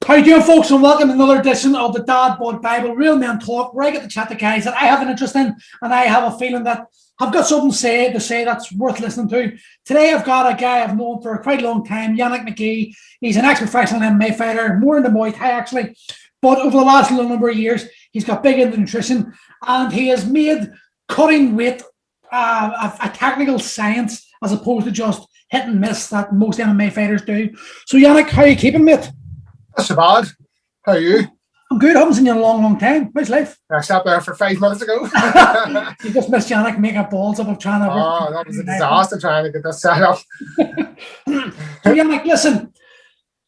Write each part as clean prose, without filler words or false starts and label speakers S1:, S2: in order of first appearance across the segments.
S1: How you doing, folks, and welcome to another edition of the DadBodBible. Real men talk, where I get to chat to guys that I have an interest in, and I have a feeling that I've got something to say that's worth listening to. Today, I've got a guy I've known for quite a long time, Yannick Magee. He's an ex-professional MMA fighter, more into Muay Thai actually, but over the last little number of years, he's got big into nutrition, and he has made cutting weight a technical science as opposed to just hit and miss that most MMA fighters do. So, Yannick, how are you keeping, mate?
S2: Not so bad. How are you?
S1: I'm good. I haven't seen you in a long, long time. How's life?
S2: I sat there for 5 minutes ago.
S1: You just missed Yannick making balls up of trying to...
S2: Oh, that was a disaster trying to get this set up.
S1: So, Yannick, listen,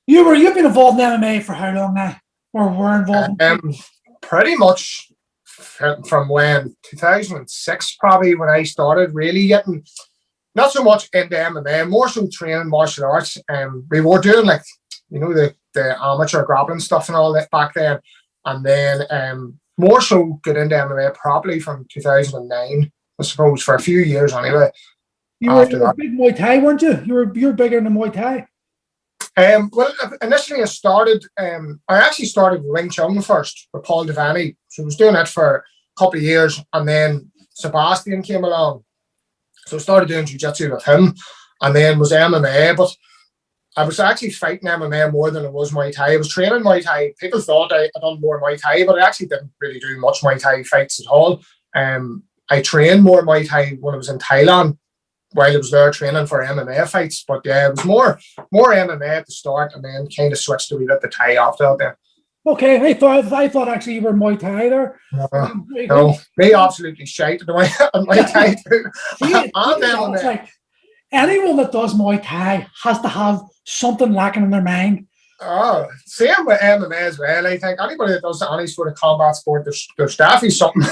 S1: you've been involved in MMA for how long now? Or were involved in
S2: pretty much from when 2006 probably, when I started really getting not so much into MMA, more so training martial arts. We were doing the amateur grappling stuff and all that back then, and then more so get into MMA properly from 2009, I suppose, for a few years anyway.
S1: You were a big Muay Thai, weren't you? You were bigger than Muay Thai.
S2: Well, initially I actually started with Wing Chun first with Paul Devaney. So I was doing it for a couple of years, and then Sebastian came along. So I started doing jiu-jitsu with him, and then was MMA, but I was actually fighting MMA more than it was Muay Thai. I was training Muay Thai. People thought I'd done more Muay Thai, but I actually didn't really do much Muay Thai fights at all. I trained more Muay Thai when I was in Thailand while I was there training for MMA fights. But yeah, it was more MMA at the start, and then kind of switched a wee bit to Thai after that then.
S1: Okay, I thought actually you were Muay Thai there.
S2: No, me absolutely shite at Muay Thai too.
S1: It's like anyone that does Muay Thai has to have something lacking in their mind.
S2: Oh, same with MMA as well. I think anybody that does any sort of combat sport, there's definitely something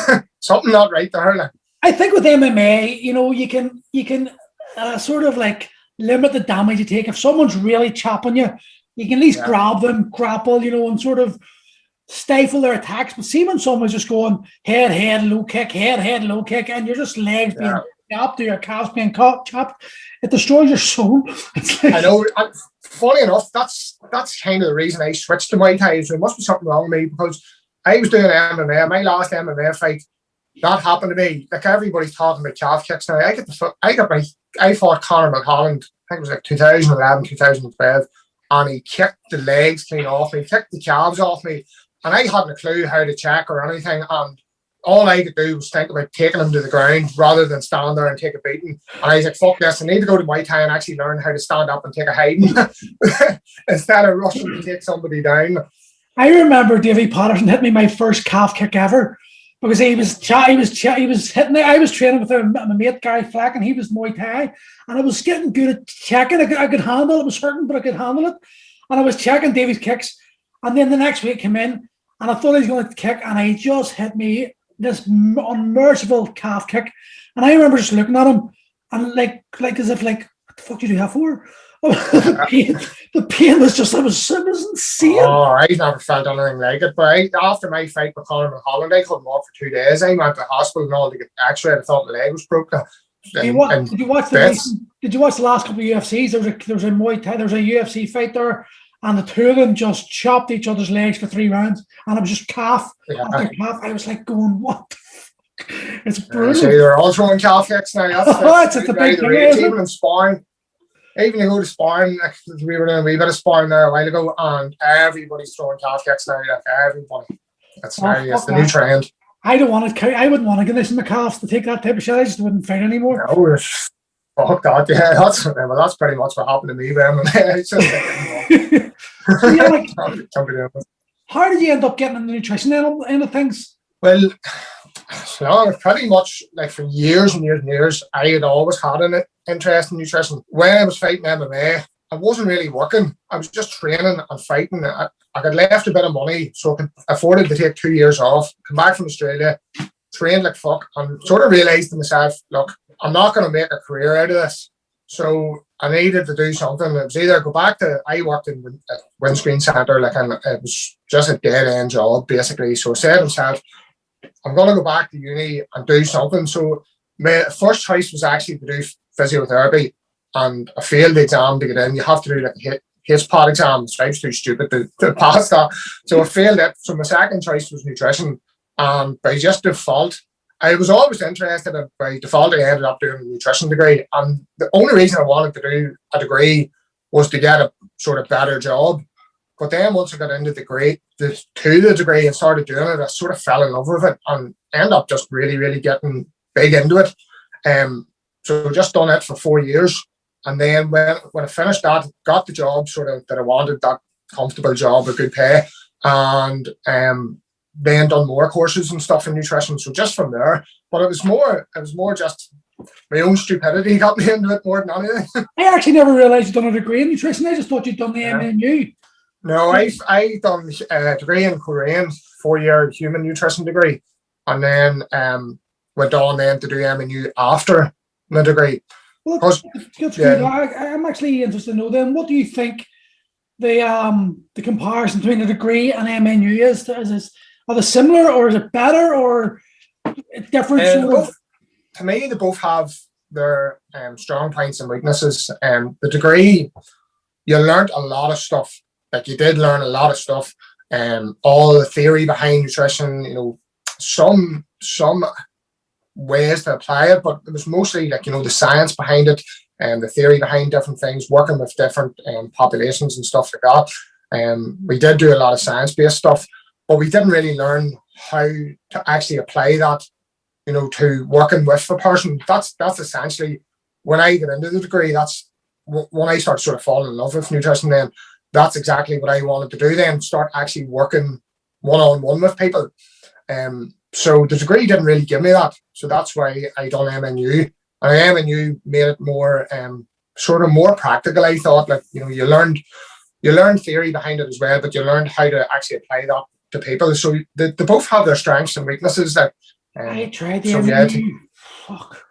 S2: not right there. Like.
S1: I think with MMA, you can sort of like limit the damage you take. If someone's really chopping you, you can at least grab them, grapple, and sort of stifle their attacks. But see when someone's just going head, low kick, low kick, and you're just legs being chopped or your calves being chopped, it destroys your soul. It's like,
S2: I know. And funny enough, that's kind of the reason I switched to Muay Thai. So there must be something wrong with me, because I was doing MMA. My last MMA fight, that happened to me. Like, everybody's talking about calf kicks now. I fought Conor Mulholland, I think it was like 2011, 2012, and he kicked the legs clean off me, kicked the calves off me, and I hadn't a clue how to check or anything, and all I could do was think about taking him to the ground rather than stand there and take a beating. And I was like, fuck this, I need to go to Muay Thai and actually learn how to stand up and take a hiding instead of rushing to take somebody down.
S1: I remember Davey Patterson hit me my first calf kick ever, because he was hitting me. I was training with my mate Gary Flack, and he was Muay Thai, and I was getting good at checking. I could handle it. It was hurting, but I could handle it. And I was checking Davey's kicks, and then the next week came in, and I thought he was going to kick, and he just hit me this unmerciful calf kick. And I remember just looking at him, and like as if like, what the fuck did you do that for? The pain was just, it was insane.
S2: Oh, I never felt anything like it. But after my fight with Conor Mulholland, I couldn't walk for 2 days. I went to the hospital and all to get x-ray. I thought my leg was broken.
S1: Did you watch the last couple of UFCs? There was a Muay Thai, there was a UFC fight there, and the two of them just chopped each other's legs for 3 rounds, and it was just calf after calf. I was like going, what the fuck? It's brutal.
S2: So they're all throwing calf kicks now.
S1: It's a big thing.
S2: Even in sparring. Even to go to sparring, we were doing a wee bit of sparring there a while ago, and everybody's throwing calf kicks now. Like, everybody. That's the new trend.
S1: I wouldn't want to get this in the calves to take that type of shit. I just wouldn't fight anymore.
S2: No, fuck that. Yeah, that's pretty much what happened to me, man.
S1: How did you end up getting in the nutrition end of things?
S2: Well, pretty much like for years and years and years, I had always had an interest in nutrition. When I was fighting MMA, I wasn't really working. I was just training and fighting. I got left a bit of money, so I could afford to take 2 years off, come back from Australia, train like fuck, and sort of realised to myself, look, I'm not going to make a career out of this. So I needed to do something. It was either go back to, I worked in a windscreen centre, and it was just a dead end job basically. So I said to myself, I'm going to go back to uni and do something. So my first choice was actually to do physiotherapy, and I failed the exam to get in. You have to do like his pot exams. I was too stupid to pass that. So I failed it. So my second choice was nutrition. And by just default, I was always interested in, by default, I ended up doing a nutrition degree. And the only reason I wanted to do a degree was to get a sort of better job. But then once I got into the degree and started doing it, I sort of fell in love with it and ended up just really, really getting big into it. So just done it for 4 years. And then when I finished that, got the job sort of that I wanted, that comfortable job with good pay, and then done more courses and stuff in nutrition. So just from there, but it was more just my own stupidity got me into it more than anything.
S1: I actually never realised you'd done a degree in nutrition. I just thought you'd done the MNU.
S2: No, I done a degree in Korean, 4-year human nutrition degree, and then went on then to do MNU after my degree.
S1: Well, I'm actually interested to know then, what do you think the comparison between the degree and MNU is? Are they similar, or is it better, or different?
S2: To me, they both have their strong points and weaknesses. The degree, you learned a lot of stuff. Like, you did learn a lot of stuff, all the theory behind nutrition, some ways to apply it, but it was mostly like, the science behind it and the theory behind different things, working with different populations and stuff like that. We did do a lot of science-based stuff, but we didn't really learn how to actually apply that, to working with a person. That's essentially, when I get into the degree, that's when I start sort of falling in love with nutrition. Then that's exactly what I wanted to do then, start actually working one-on-one with people. So the degree didn't really give me that. So that's why I done MNU. And MNU made it more sort of more practical, I thought. Like, you learned theory behind it as well, but you learned how to actually apply that to people. So they both have their strengths and weaknesses. Like,
S1: I tried the MNU. Fuck.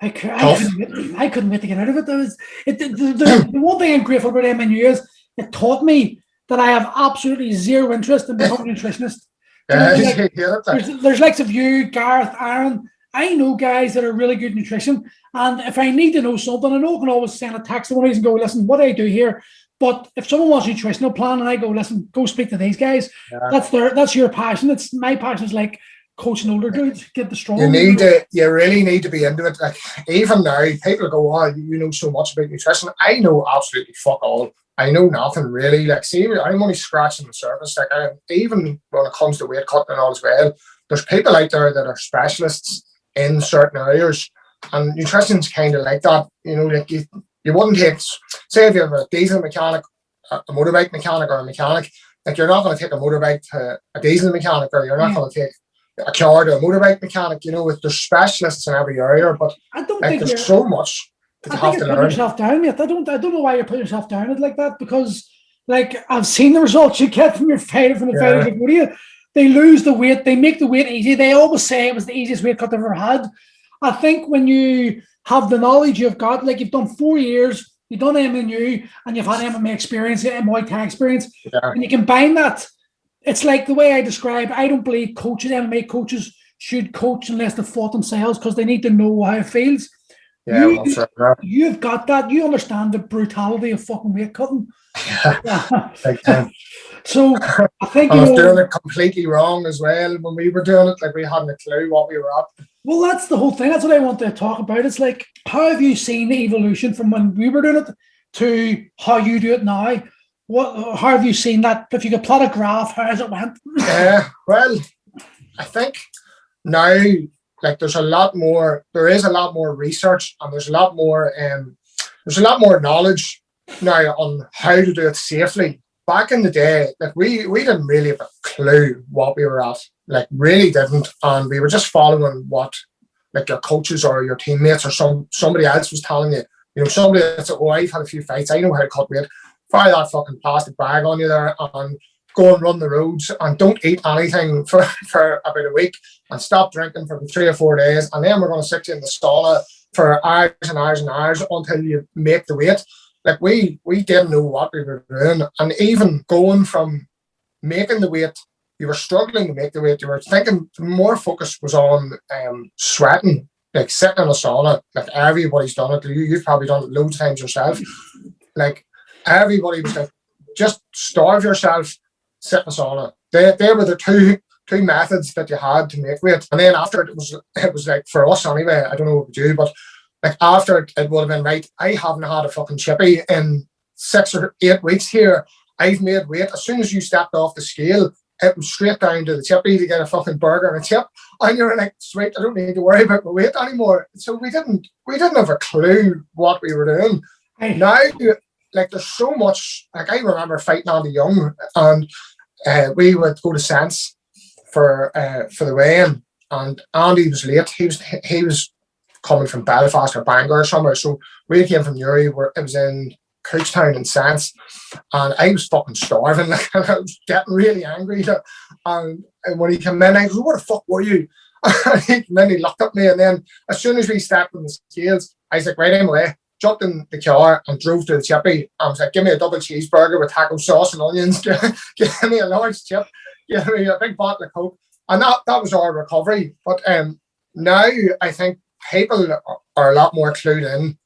S1: I couldn't wait to get out of it. The one thing I'm grateful about MNU is it taught me that I have absolutely zero interest in becoming a nutritionist. There's likes of you, Gareth, Aaron. I know guys that are really good at nutrition, and if I need to know something, I know I can always send a text to one of these and go, listen, what do I do here? But if someone wants a nutritional plan and I go, listen, go speak to these guys, that's your passion. It's my passion is like coaching older dudes, get the strong.
S2: You really need to be into it. Like, even now, people go, oh, you know so much about nutrition. I know absolutely fuck all. I know nothing really. Like, see, I'm only scratching the surface. Like, even when it comes to weight cutting and all as well, there's people out there that are specialists in certain areas, and nutrition's kind of like that. Like, you wouldn't take, say, if you have a diesel mechanic, a motorbike mechanic, or a mechanic, like, you're not going to take a motorbike to a diesel mechanic, or you're not going to take a car to a motorbike mechanic. There's specialists in every area, but
S1: I don't think
S2: there's so much.
S1: I think you're putting yourself down, mate. I don't know why you're putting yourself down like that, because, like, I've seen the results you get from your fighter, from the fighters. Like, what do you? They lose the weight. They make the weight easy. They always say it was the easiest weight cut they've ever had. I think when you have the knowledge you've got, like, you've done 4 years, you've done MNU, and you've had MMA experience, Muay Thai experience, and you combine that. It's like the way I describe. I don't believe MMA coaches should coach unless they fought themselves, because they need to know how it feels. You've got that. You understand the brutality of fucking weight cutting. So I think
S2: I was doing it completely wrong as well when we were doing it. Like, we hadn't a clue what we were at.
S1: Well, that's the whole thing. That's what I want to talk about. It's like, how have you seen the evolution from when we were doing it to how you do it now? How have you seen that? If you could plot a graph, how has it went?
S2: Well, I think now, like, there is a lot more research, and there's a lot more knowledge now on how to do it safely. Back in the day, like, we didn't really have a clue what we were at, like, really didn't, and we were just following what, like, your coaches or your teammates or somebody else was telling you. Somebody that said, oh, I've had a few fights, I know how to cut weight. Fire that fucking plastic bag on you there and go and run the roads, and don't eat anything for about a week, and stop drinking for 3 or 4 days, and then we're going to sit you in the sauna for hours and hours and hours until you make the weight. Like, we didn't know what we were doing. And even going from making the weight, you were struggling to make the weight. You were thinking more focus was on sweating, like sitting in a sauna. Like, everybody's done it. You've probably done it loads of times yourself. Like, everybody was like, just starve yourself, sit in the sauna. They were the two methods that you had to make weight. And then after it was like, for us anyway, I don't know what you do, but like after it would have been right, I haven't had a fucking chippy in 6 or 8 weeks here. I've made weight. As soon as you stepped off the scale, it was straight down to the chippy to get a fucking burger and a chip. And you're like, sweet, I don't need to worry about my weight anymore. So we didn't have a clue what we were doing. Hey. Now, like, there's so much. Like, I remember fighting Andy Young, and we would go to Sense for the weigh-in, and Andy was late. He was coming from Belfast or Bangor or somewhere. So we came from Newry, where it was in Cookstown and Sense, and I was fucking starving. Like, I was getting really angry. And when he came in, I go, "Where the fuck were you?" And then he looked at me, and then as soon as we stepped on the scales, I was like, "Right, I'm away." Jumped in the car and drove to the chippy. I was like, "Give me a double cheeseburger with taco sauce and onions. Give me a large chip. Give me a big bottle of Coke." And that was our recovery. But now I think people are a lot more clued in.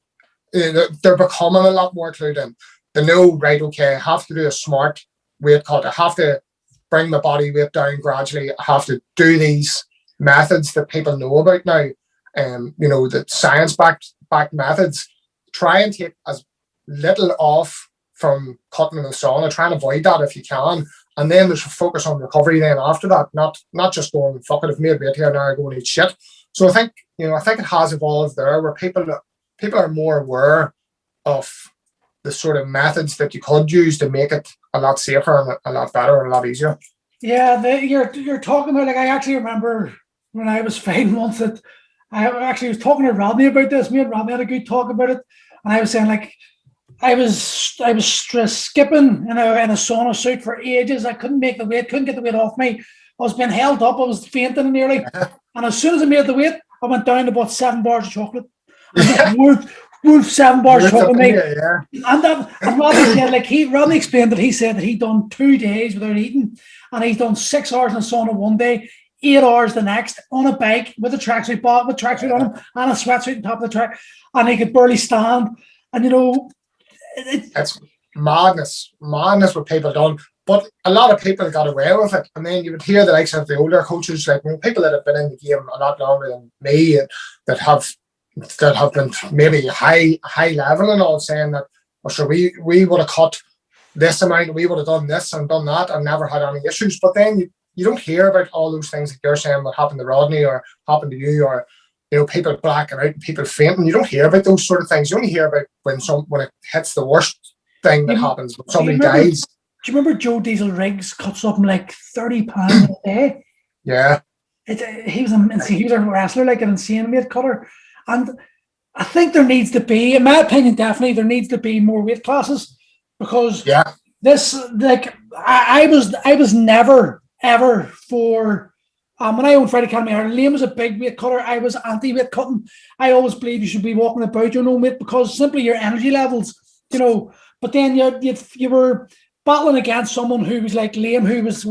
S2: They're becoming a lot more clued in. They know, right, okay, I have to do a smart weight cut. I have to bring my body weight down gradually. I have to do these methods that people know about now. The science-backed methods. Try and take as little off from cutting in the sauna. Try and avoid that if you can. And then there's a focus on recovery then after that, not just going, fuck it, I've made weight here, now I go and eat shit. So I think it has evolved there, where people are more aware of the sort of methods that you could use to make it a lot safer and a lot better and a lot easier.
S1: Yeah, you're talking about, like, I actually remember when I was fighting once that I actually was talking to Rodney about this. Me and Rodney had a good talk about it, and I was saying, like, I was skipping in a sauna suit for ages. I couldn't make the weight, couldn't get the weight off me. I was being held up. I was fainting nearly. And as soon as I made the weight, I went down to about 7 bars of chocolate. And wolf 7 bars of chocolate.
S2: Yeah.
S1: And Rodney said, like, Rodney explained that he said that he'd done 2 days without eating, and he's done 6 hours in the sauna one day, 8 hours the next, on a bike with a tracksuit on him and a sweatsuit on top of the track, and he could barely stand. And
S2: it's madness what people done. But a lot of people got away with it. And then you would hear the likes of the older coaches, like, people that have been in the game a lot longer than me, and that have been maybe high level and all, saying that, "Oh, sure, we would have cut this amount, we would have done this and done that and never had any issues." But then you don't hear about all those things that you're saying, what happened to Rodney or happened to you, or people blacking out, people fainting. You don't hear about those sort of things. You only hear about when it hits the worst thing that happens, when somebody dies.
S1: Do you remember Joe Diesel Riggs cut something like 30 pounds a day?
S2: Yeah.
S1: He was a wrestler, like an insane weight cutter. And I think there needs to be, in my opinion, definitely there needs to be more weight classes, because this, like, I was never ever for when I owned Friday Academy Ireland. Liam was a big weight cutter. I was anti-weight cutting. I always believe you should be walking about your own weight, because simply your energy levels, But then you were battling against someone who was like Liam, who was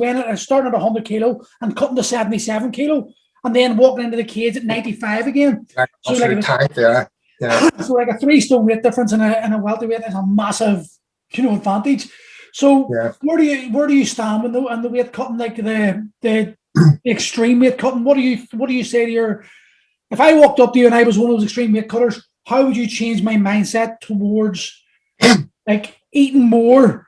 S1: starting at 100 kilo and cutting to 77 kilo, and then walking into the cage at 95 again. So like a 3 stone weight difference in a welterweight is a massive, advantage. So where do you stand on the weight cutting, like the extreme weight cutting? What do you say to if I walked up to you and I was one of those extreme weight cutters, how would you change my mindset towards like eating more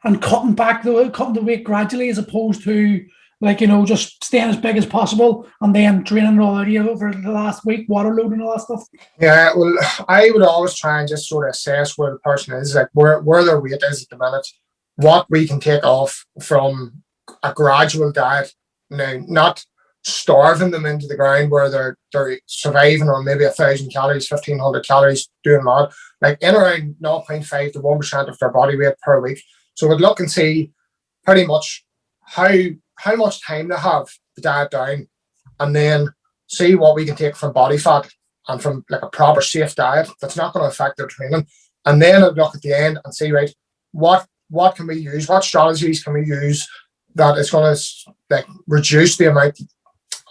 S1: and cutting the weight gradually, as opposed to, like, just staying as big as possible and then draining it all out of you over the last week, water loading and all that stuff?
S2: Yeah, well, I would always try and just sort of assess where the person is, like where their weight is at the minute, what we can take off from a gradual diet. Now, not starving them into the ground where they're surviving on maybe 1,000 calories, 1,500 calories, doing that, like in around 0.5 to 1% of their body weight per week. So we'd look and see pretty much how much time they have to diet down, and then see what we can take from body fat and from like a proper safe diet that's not going to affect their training. And then I'd look at the end and see, right, what can we use? What strategies can we use that is going to like reduce the amount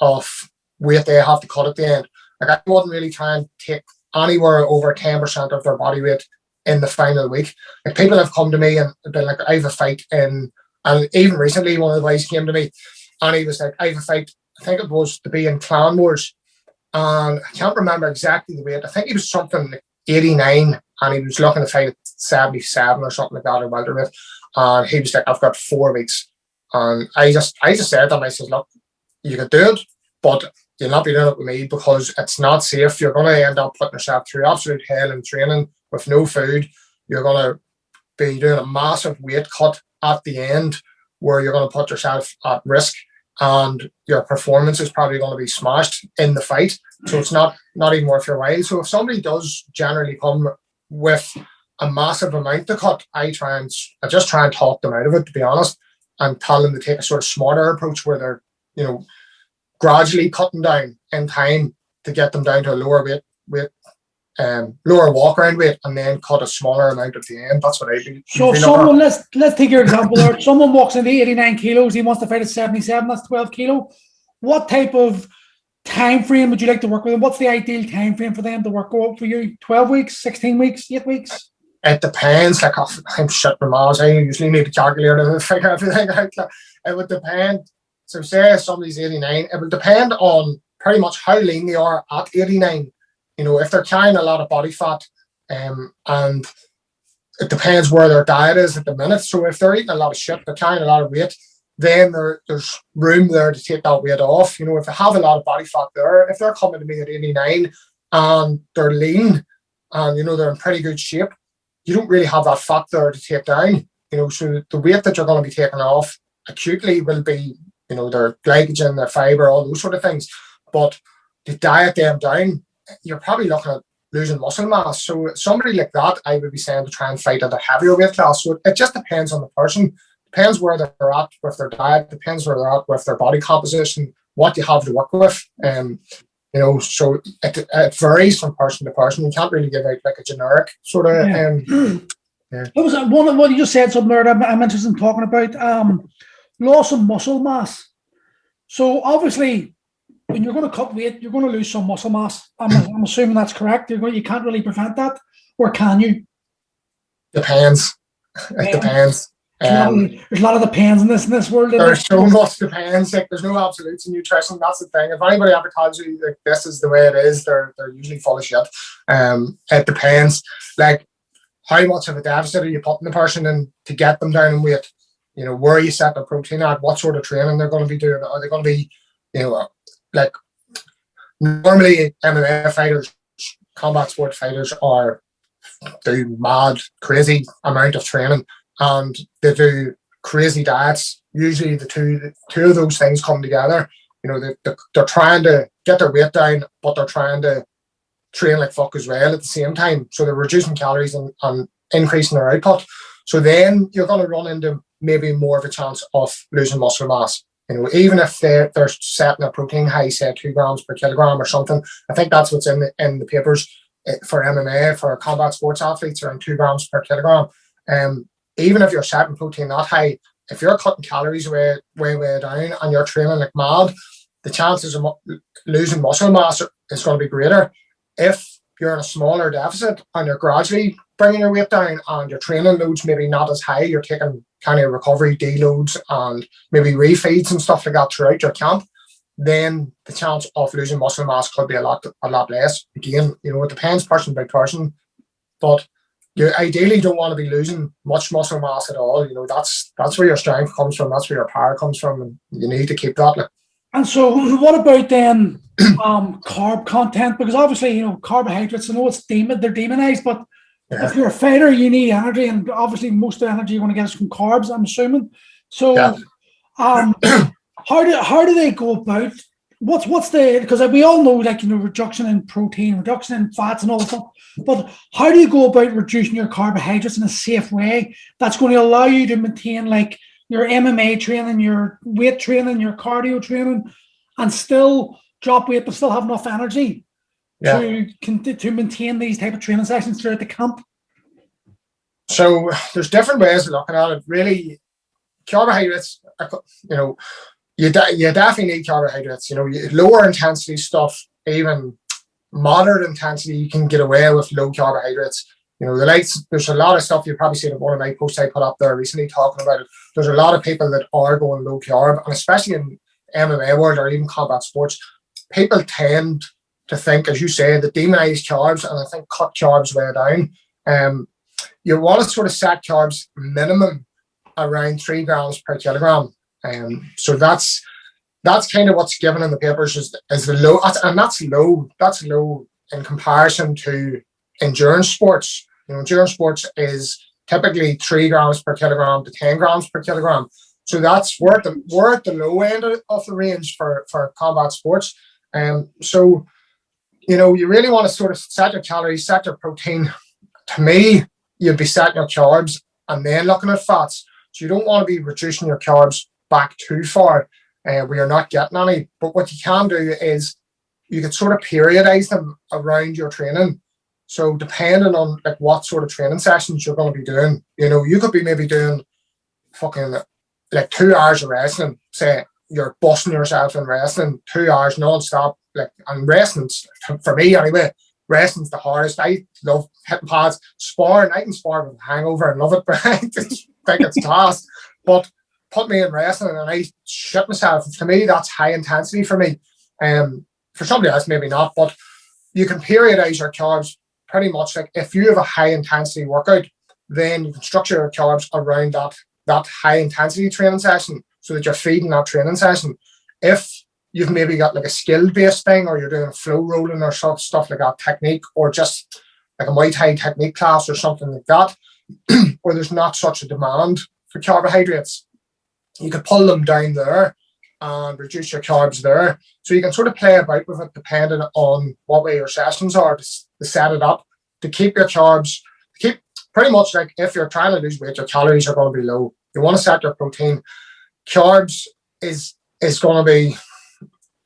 S2: of weight they have to cut at the end? Like, I wouldn't really try and take anywhere over 10% of their body weight in the final week. Like, people have come to me and been like, I have a fight in, and even recently one of the boys came to me and he was like, I have a fight, I think it was to be in Clan Wars, and I can't remember exactly the weight. I think he was something like 89 and he was looking to fight at 77 or something like that in welterweight. And he was like, I've got 4 weeks. And I just said to him, I said, look, you can do it, but you'll not be doing it with me because it's not safe. You're going to end up putting yourself through absolute hell in training with no food. You're going to be doing a massive weight cut at the end where you're going to put yourself at risk, and your performance is probably going to be smashed in the fight. So it's not even worth your while. So if somebody does generally come with a massive amount to cut, I just try and talk them out of it, to be honest, and tell them to take a sort of smarter approach where they're, gradually cutting down in time to get them down to a lower weight, lower walk around weight, and then cut a smaller amount at the end. That's what I do.
S1: So someone, let's take your example there. Someone walks into 89 kilos, he wants to fight at 77, that's 12 kilo. What type of time frame would you like to work with them? What's the ideal time frame for them to work out for you? 12 weeks, 16 weeks, 8 weeks?
S2: It depends. Like, I'm shit for miles. I usually need a calculator to figure everything out. It would depend. So say somebody's 89, it would depend on pretty much how lean they are at 89. If they're carrying a lot of body fat, and it depends where their diet is at the minute. So if they're eating a lot of shit, they're carrying a lot of weight, then there's room there to take that weight off. If they have a lot of body fat there, if they're coming to me at 89 and they're lean and, they're in pretty good shape, you don't really have that fat there to take down. So the weight that you're going to be taking off acutely will be, their glycogen, their fiber, all those sort of things. But to diet them down, you're probably looking at losing muscle mass. So somebody like that, I would be saying to try and fight at a heavier weight class. So it just depends on the person. Depends where they're at with their diet. Depends where they're at with their body composition, what you have to work with. So it varies from person to person. You can't really give out like a generic sort of.
S1: Yeah. It was one of what you just said something there that I'm interested in talking about. Loss of muscle mass. So obviously, when you're going to cut weight, you're going to lose some muscle mass. I'm assuming that's correct. You can't really prevent that, or can you?
S2: Depends. It depends.
S1: There's a lot of depends in this world.
S2: There's so much depends. Like, there's no absolutes in nutrition. That's the thing. If anybody ever tells you like this is the way it is, they're usually full of shit. It depends. Like, how much of a deficit are you putting the person in to get them down in weight? Where are you set the protein at? What sort of training they're going to be doing? Are they going to be, like, normally MMA fighters, combat sport fighters do mad, crazy amount of training, and they do crazy diets. Usually the two of those things come together. They're trying to get their weight down, but they're trying to train like fuck as well at the same time. So they're reducing calories and increasing their output. So then you're going to run into maybe more of a chance of losing muscle mass. Even if they're setting a protein high, say 2 grams per kilogram or something. I think that's what's in the papers for MMA, for combat sports athletes, around 2 grams per kilogram. Even if you're setting protein that high, if you're cutting calories way down and you're training like mad, the chances of losing muscle mass is going to be greater. If you're in a smaller deficit and you're gradually bringing your weight down and your training loads maybe not as high, you're taking kind of recovery deloads and maybe refeeds and stuff like that throughout your camp, then the chance of losing muscle mass could be a lot less. Again, it depends person by person, but you ideally don't want to be losing much muscle mass at all. That's where your strength comes from, that's where your power comes from, and you need to keep that.
S1: And so what about then carb content? Because obviously, carbohydrates, I know they're demonized, but if you're a fighter, you need energy, and obviously most of the energy you're going to get is from carbs, I'm assuming. So how do they go about, what's the, because we all know, like, reduction in protein, reduction in fats and all that stuff, but how do you go about reducing your carbohydrates in a safe way that's going to allow you to maintain, like, your MMA training, your weight training, your cardio training, and still drop weight but still have enough energy to maintain these type of training sessions throughout the camp?
S2: So there's different ways of looking at it. Really, carbohydrates, you definitely need carbohydrates. Lower intensity stuff, even moderate intensity, you can get away with low carbohydrates. You know, there's a lot of stuff you've probably seen in one of my posts I put up there recently talking about it. There's a lot of people that are going low carb, and especially in MMA world or even combat sports, people tend to think, as you say, that demonize carbs, and I think cut carbs way down. You want to sort of set carbs minimum around 3 grams per kilogram. So that's kind of what's given in the papers is the low, and that's low. That's low in comparison to endurance sports. You know, endurance sports is typically 3 grams per kilogram to 10 grams per kilogram. So that's we're at the low end of the range for combat sports. So, you know, you really want to sort of set your calories, set your protein. To me, you'd be setting your carbs and then looking at fats. So you don't want to be reducing your carbs back too far where you're not getting any. But what you can do is you can sort of periodize them around your training. So depending on like what sort of training sessions you're going to be doing, you know, you could be maybe doing fucking like 2 hours of wrestling. Say you're busting yourself in wrestling, 2 hours non-stop. Like, and wrestling's, for me anyway, wrestling's the hardest. I love hitting pads. Sparring, I can spar with a hangover and love it, but I just think it's class. But put me in wrestling and I shit myself. To me, that's high intensity for me. For somebody else, maybe not, but you can periodize your carbs pretty much. Like if you have a high intensity workout, then you can structure your carbs around that high intensity training session so that you're feeding that training session. If you've maybe got like a skill-based thing, or you're doing flow rolling or stuff like that, technique, or just like a Muay Thai technique class or something like that, where there's not such a demand for carbohydrates, you could pull them down there and reduce your carbs there. So you can sort of play about with it depending on what way your sessions are to set it up to keep your carbs, keep pretty much like if you're trying to lose weight, your calories are going to be low. You want to set your protein. Carbs is going to be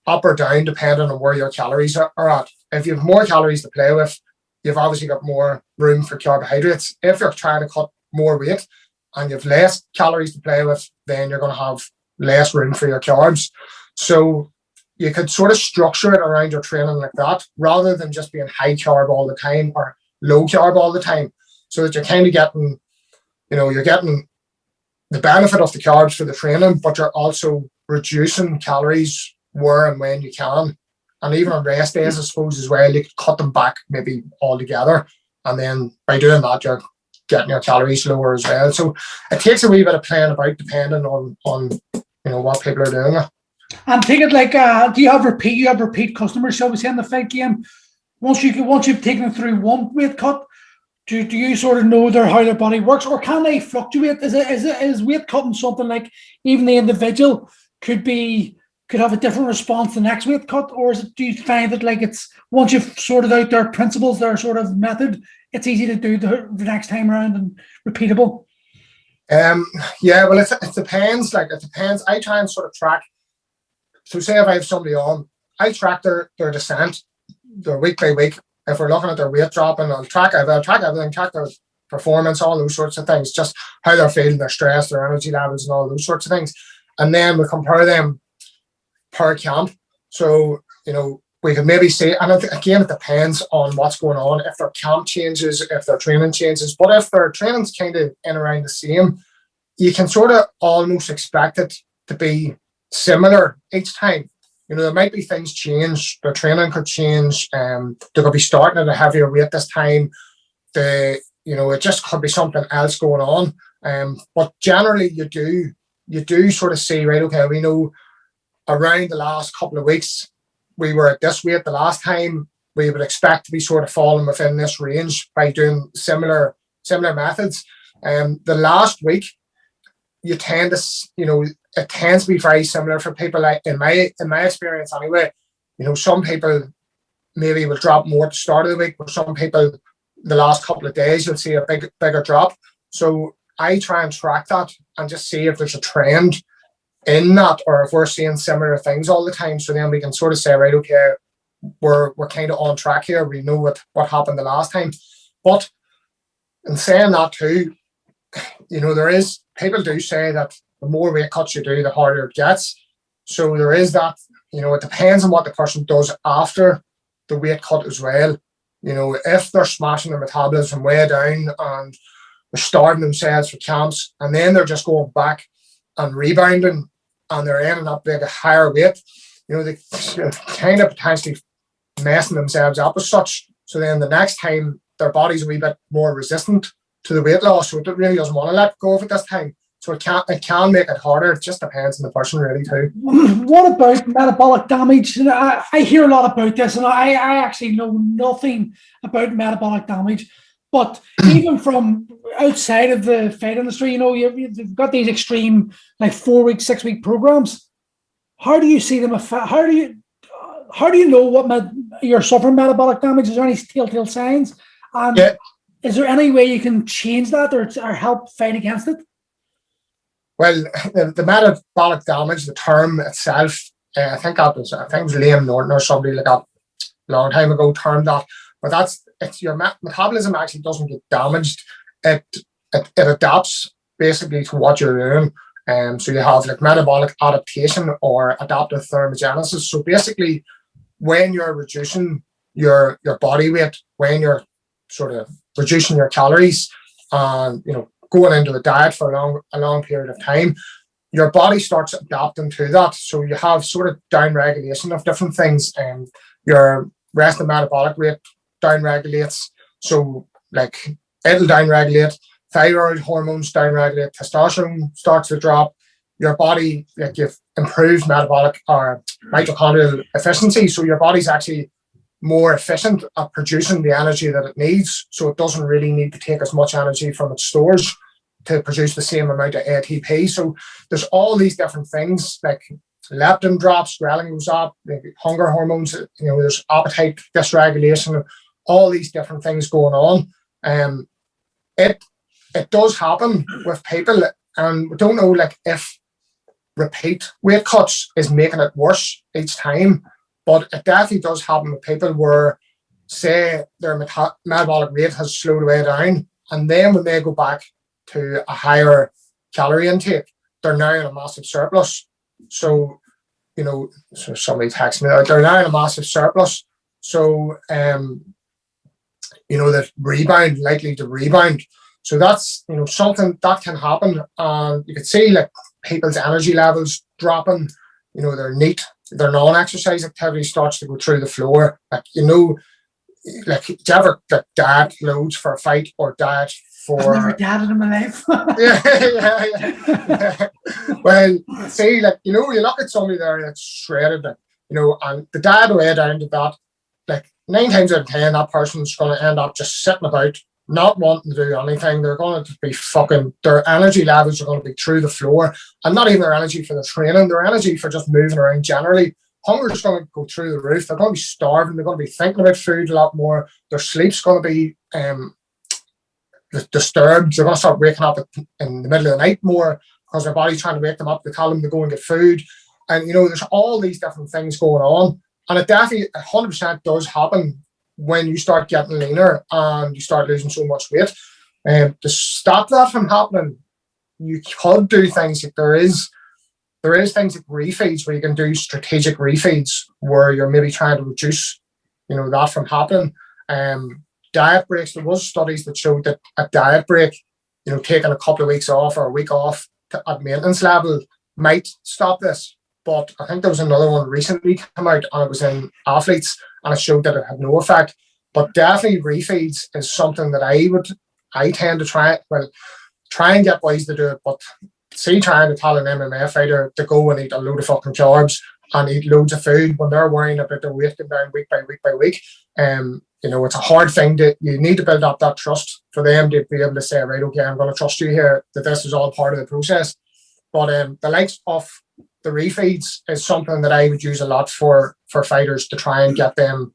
S2: up or down depending on where your calories are at. If you have more calories to play with, you've obviously got more room for carbohydrates. If you're trying to cut more weight and you have less calories to play with, then you're going to have less room for your carbs. So you could sort of structure it around your training like that, rather than just being high carb all the time or low carb all the time, so that you're kind of getting, you know, you're getting the benefit of the carbs for the training, but you're also reducing calories where and when you can. And even on rest days, I suppose, as well, you could cut them back maybe altogether. And then by doing that, you're getting your calories lower as well. So it takes a wee bit of playing about depending on you know what people are doing.
S1: And take it like, do you have repeat customers, shall we say, in the fight game? Once you've taken them through one weight cut, do you sort of know how their body works, or can they fluctuate? Is weight cutting something like even the individual could have a different response the next weight cut, or do you find that like it's once you've sorted out their principles, their sort of method, it's easy to do the next time around and repeatable?
S2: Yeah, well, it depends. Like it depends. I try and sort of track. So say if I have somebody on, I track their descent, their week by week. If we're looking at their weight dropping, I'll track everything, track their performance, all those sorts of things, just how they're feeling, their stress, their energy levels, and all those sorts of things. And then we compare them per camp. So, you know, we can maybe say, and again, it depends on what's going on, if their camp changes, if their training changes. But if their training's kind of in around the same, you can sort of almost expect it to be similar each time. You know, there might be things change, their training could change, they could be starting at a heavier weight this time. You know, it just could be something else going on. But generally you do sort of see, right, okay, we know around the last couple of weeks, we were at this weight the last time, we would expect to be sort of falling within this range by doing similar methods. The last week, you tend to, you know, it tends to be very similar for people. Like in my experience anyway, you know, some people maybe will drop more at the start of the week, but some people the last couple of days you'll see a bigger drop. So I try and track that and just see if there's a trend in that, or if we're seeing similar things all the time. So then we can sort of say, right, okay, we're kind of on track here. We know what happened the last time. But in saying that too, you know, people do say that the more weight cuts you do, the harder it gets. So there is that, you know, it depends on what the person does after the weight cut as well. if they're smashing their metabolism way down and they're starving themselves for camps, and then they're just going back and rebounding, and they're ending up like a higher weight, they kind of potentially messing themselves up as such. So then the next time their body's a wee bit more resistant to the weight loss, so it really doesn't want to let go of it this time. So it can make it harder. It just depends on the person really too.
S1: What about metabolic damage? I hear a lot about this, and I actually know nothing about metabolic damage. But even from outside of the fight industry, you've got these extreme, like 4-week, 6-week programs. How do you see them? How do you know what you're suffering metabolic damage? Is there any telltale signs? And is there any way you can change that or help fight against it?
S2: Well, the metabolic damage, the term itself, I think it was Liam Norton or somebody like that a long time ago termed that. But it's your metabolism actually doesn't get damaged. It adapts basically to what you're doing. So you have like metabolic adaptation or adaptive thermogenesis. So basically, when you're reducing your body weight, when you're sort of reducing your calories, and going into a diet for a long period of time, your body starts adapting to that. So you have sort of down regulation of different things, and your resting metabolic rate down regulates. So like it'll down regulate, thyroid hormones down regulate, testosterone starts to drop. Your body, like you've improved metabolic or mitochondrial efficiency. So your body's actually more efficient at producing the energy that it needs. So it doesn't really need to take as much energy from its stores to produce the same amount of ATP. So there's all these different things, like leptin drops, ghrelin goes up, hunger hormones, there's appetite dysregulation, all these different things going on. It does happen with people, and we don't know like if repeat weight cuts is making it worse each time, but it definitely does happen with people where, say, their metabolic rate has slowed way down, and then when they go back to a higher calorie intake, they're now in a massive surplus. So, so somebody texts me, they're now in a massive surplus. So, that rebound, likely to rebound. So that's, something that can happen. And you can see like people's energy levels dropping, their their non-exercise activity starts to go through the floor. Like, like, do you ever like diet loads for a fight or diet for...
S1: I've never dieted in my life.
S2: yeah. Well, see, like, you look at somebody there that's shredded, like, and the diet way down to that, like 9 times out of 10, that person's going to end up just sitting about, not wanting to do anything. They're going to be their energy levels are going to be through the floor, and not even their energy for the training, their energy for just moving around generally. Hunger is going to go through the roof. They're going to be starving. They're going to be thinking about food a lot more. Their sleep's going to be disturbed. They're going to start waking up in the middle of the night more because their body's trying to wake them up to tell them to go and get food. And, there's all these different things going on. And it definitely 100% does happen when you start getting leaner and you start losing so much weight. To stop that from happening, you could do things like there is things like refeeds where you can do strategic refeeds where you're maybe trying to reduce, that from happening. Diet breaks, there was studies that showed that a diet break, taking a couple of weeks off or a week off at maintenance level might stop this. But I think there was another one recently come out, and it was in athletes, and it showed that it had no effect. But definitely refeeds is something that I tend to try and get ways to do it. But see, trying to tell an MMA fighter to go and eat a load of fucking carbs and eat loads of food when they're worrying about their weight going down week by week by week, it's a hard thing. You need to build up that trust for them to be able to say, right, okay, I'm going to trust you here, that this is all part of the process. But the likes of the refeeds is something that I would use a lot for fighters to try and get them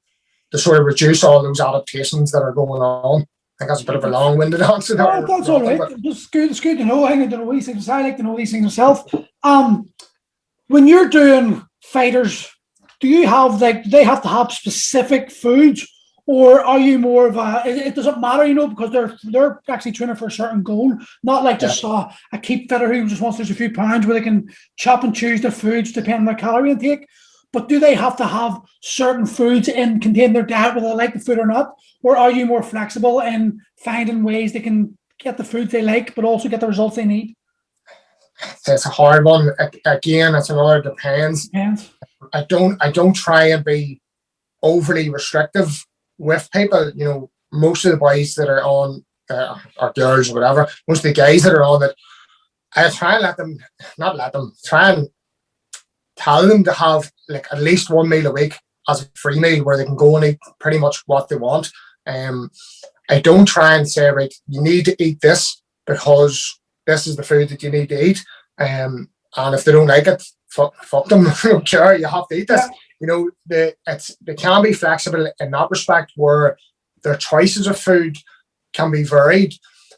S2: to sort of reduce all those adaptations that are going on. I think that's a bit of a long-winded answer.
S1: No, that's all right. It's good to know. I like to know these things. I like to know these things myself. When you're doing fighters, do you have they have to have specific foods, or are you more of it doesn't matter, because they're actually training for a certain goal, not like just a keep fitter who just wants to lose a few pounds where they can chop and choose their foods depending on their calorie intake. but do they have to have certain foods contain their diet, whether they like the food or not? Or are you more flexible in finding ways they can get the foods they like, but also get the results they need?
S2: It's a hard one. Again, it's another depends. I don't try and be overly restrictive with people. You know, most of the boys that are on, or girls or whatever, most of the guys that are on it, I try and try and tell them to have like at least one meal a week as a free meal where they can go and eat pretty much what they want. I don't try and say, right, you need to eat this because this is the food that you need to eat. And if they don't like it, fuck them. I don't care. You have to eat this. You know, they can be flexible in that respect where their choices of food can be varied.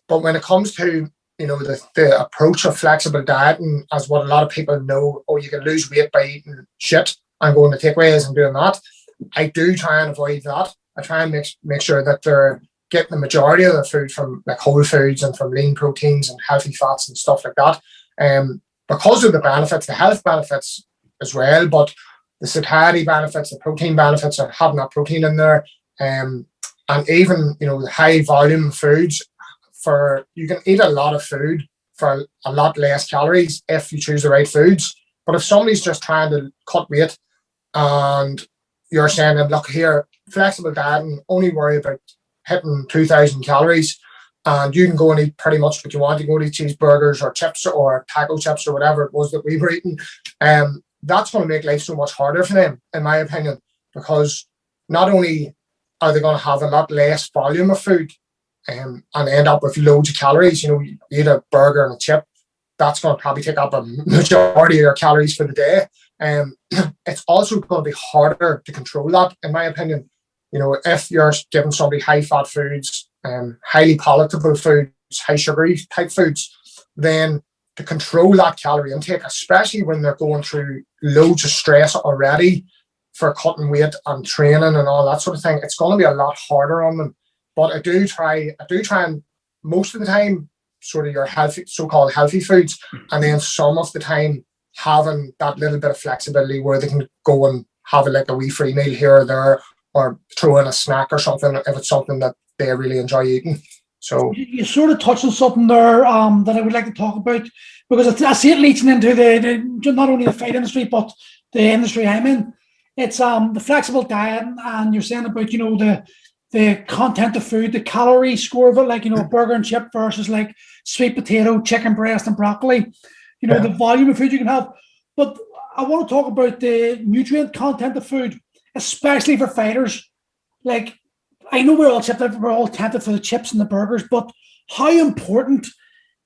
S2: But when it comes to, you know, the approach of flexible dieting, as what a lot of people know, you can lose weight by eating shit and going to takeaways and doing that. I do try and avoid that. I try and make sure that they're getting the majority of their food from like whole foods and from lean proteins and healthy fats and stuff like that. Because of the benefits, the health benefits as well, but the satiety benefits, the protein benefits of having that protein in there, and even, you know, the high volume foods, you can eat a lot of food for a lot less calories if you choose the right foods. But if somebody's just trying to cut weight and you're saying, look here, flexible dieting, only worry about hitting 2,000 calories, and you can go and eat pretty much what you want. You can go and eat cheeseburgers or chips or taco chips or whatever it was that we were eating. That's going to make life so much harder for them, in my opinion, because not only are they going to have a lot less volume of food and end up with loads of calories. You know, you eat a burger and a chip, that's going to probably take up a majority of your calories for the day. It's also going to be harder to control that, in my opinion. You know, if you're giving somebody high-fat foods, highly palatable foods, high sugary type foods, then to control that calorie intake, especially when they're going through loads of stress already for cutting weight and training and all that sort of thing, it's going to be a lot harder on them. But I do try and most of the time sort of your healthy, so-called healthy foods, and then some of the time having that little bit of flexibility where they can go and have like a wee free meal here or there, or throw in a snack or something if it's something that they really enjoy eating. So
S1: you sort of touched on something there that I would like to talk about, because I see it leaching into the not only the fight industry but the industry I'm in. It's the flexible diet, and you're saying about, you know, the content of food, the calorie score of it, like, you know, burger and chip versus like sweet potato, chicken breast and broccoli, you know, the volume of food you can have. But I want to talk about the nutrient content of food, especially for fighters. Like, I know we're all tempted for the chips and the burgers, but how important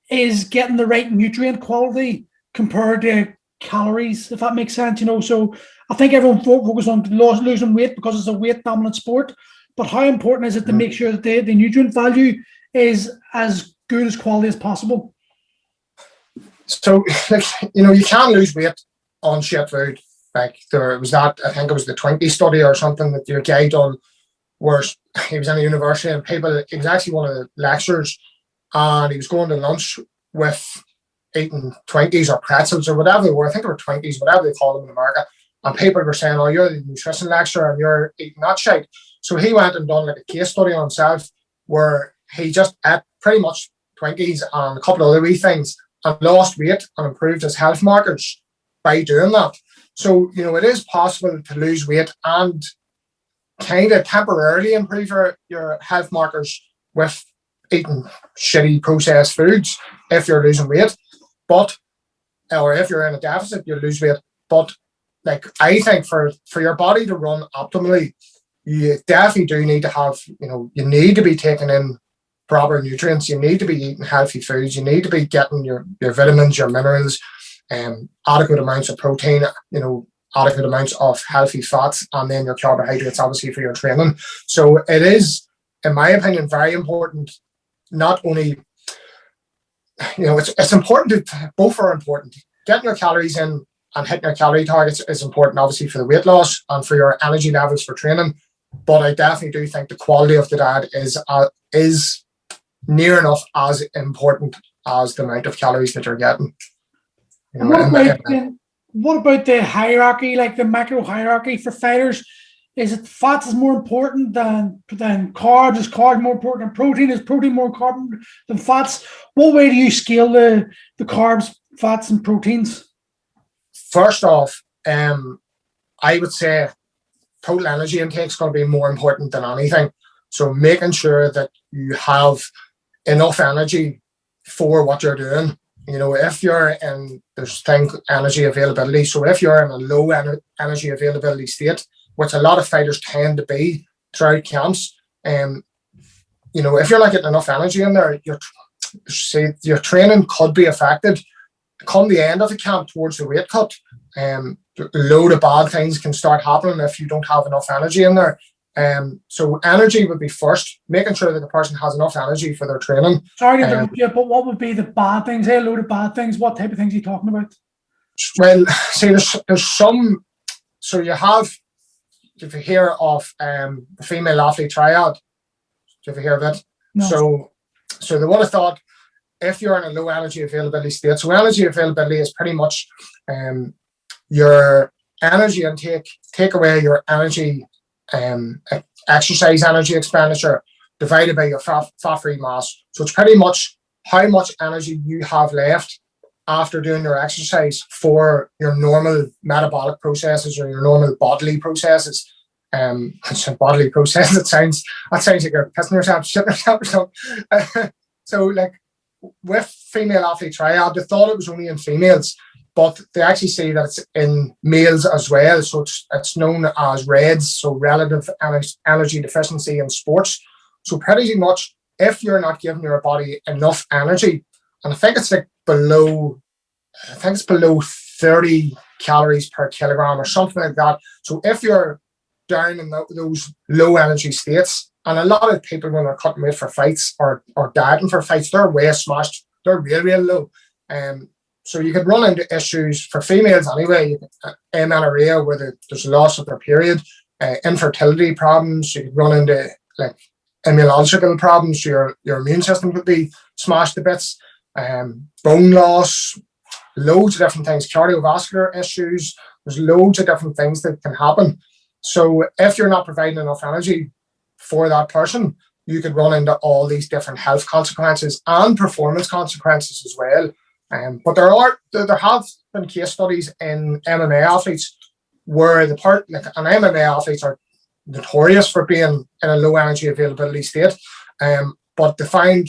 S1: is getting the right nutrient quality compared to calories, if that makes sense? You know, so I think everyone focuses on losing weight because it's a weight dominant sport, but how important is it to make sure that the nutrient value is as good as quality as possible?
S2: So, like, you know, you can lose weight on shit food. Like, there was that, I think it was the Twinkie study or something that your guy done, where he was in a university and he was actually one of the lecturers, and he was going to lunch with eating Twinkies or pretzels or whatever they were. I think they were Twinkies, whatever they call them in America. And people were saying, oh, you're the nutrition lecturer and you're eating that shit. So he went and done like a case study on himself where he just ate pretty much Twinkies and a couple of other wee things and lost weight and improved his health markers by doing that. So, you know, it is possible to lose weight and kind of temporarily improve your health markers with eating shitty processed foods if you're losing weight. Or if you're in a deficit, you lose weight. But like, I think for your body to run optimally, you definitely do need to have, you know, you need to be taking in proper nutrients. You need to be eating healthy foods. You need to be getting your vitamins, your minerals, adequate amounts of protein, you know, adequate amounts of healthy fats, and then your carbohydrates, obviously, for your training. So it is, in my opinion, very important. Not only, you know, it's important both are important. Getting your calories in and hitting your calorie targets is important, obviously, for the weight loss and for your energy levels for training. But I definitely do think the quality of the diet is near enough as important as the amount of calories that you're getting. You know,
S1: what about the hierarchy, like the macro hierarchy for fighters? Is it fats is more important than carbs? Is carbs more important than protein? Is protein more important than fats? What way do you scale the carbs, fats, and proteins?
S2: First off, I would say total energy intake is going to be more important than anything. So making sure that you have enough energy for what you're doing. You know, if you're in, there's energy availability. So if you're in a low energy availability state, which a lot of fighters tend to be throughout camps, you know, if you're not getting enough energy in there, your training could be affected. Come the end of the camp towards the weight cut, a load of bad things can start happening if you don't have enough energy in there. So energy would be first, making sure that the person has enough energy for their training.
S1: Sorry to interrupt you, but what would be the bad things? Hey, a load of bad things. What type of things are you talking about?
S2: Well, see, there's some. So you have, if you hear of the female athlete triad, do you ever hear of it? No. So they would have thought if you're in a low energy availability state, so energy availability is pretty much your energy intake, take away your energy, exercise energy expenditure divided by your fat-free mass. So it's pretty much how much energy you have left after doing your exercise for your normal metabolic processes or your normal bodily processes. Bodily process, that sounds like you're pissing yourself, shitting yourself or something. So like with female athlete triad, they thought it was only in females, but they actually say that it's in males as well. So it's known as REDS, so relative energy deficiency in sports. So pretty much if you're not giving your body enough energy, and I think it's below 30 calories per kilogram or something like that. So if you're down in those low energy states, and a lot of people when they're cutting weight for fights or dieting for fights, they're way smashed, they're real low. So you could run into issues for females anyway, amenorrhea where there's loss of their period, infertility problems. You could run into like immunological problems. Your immune system could be smashed to bits, bone loss, loads of different things, cardiovascular issues. There's loads of different things that can happen. So if you're not providing enough energy for that person, you could run into all these different health consequences and performance consequences as well. But there have been case studies in MMA athletes where an MMA athletes are notorious for being in a low energy availability state. But they find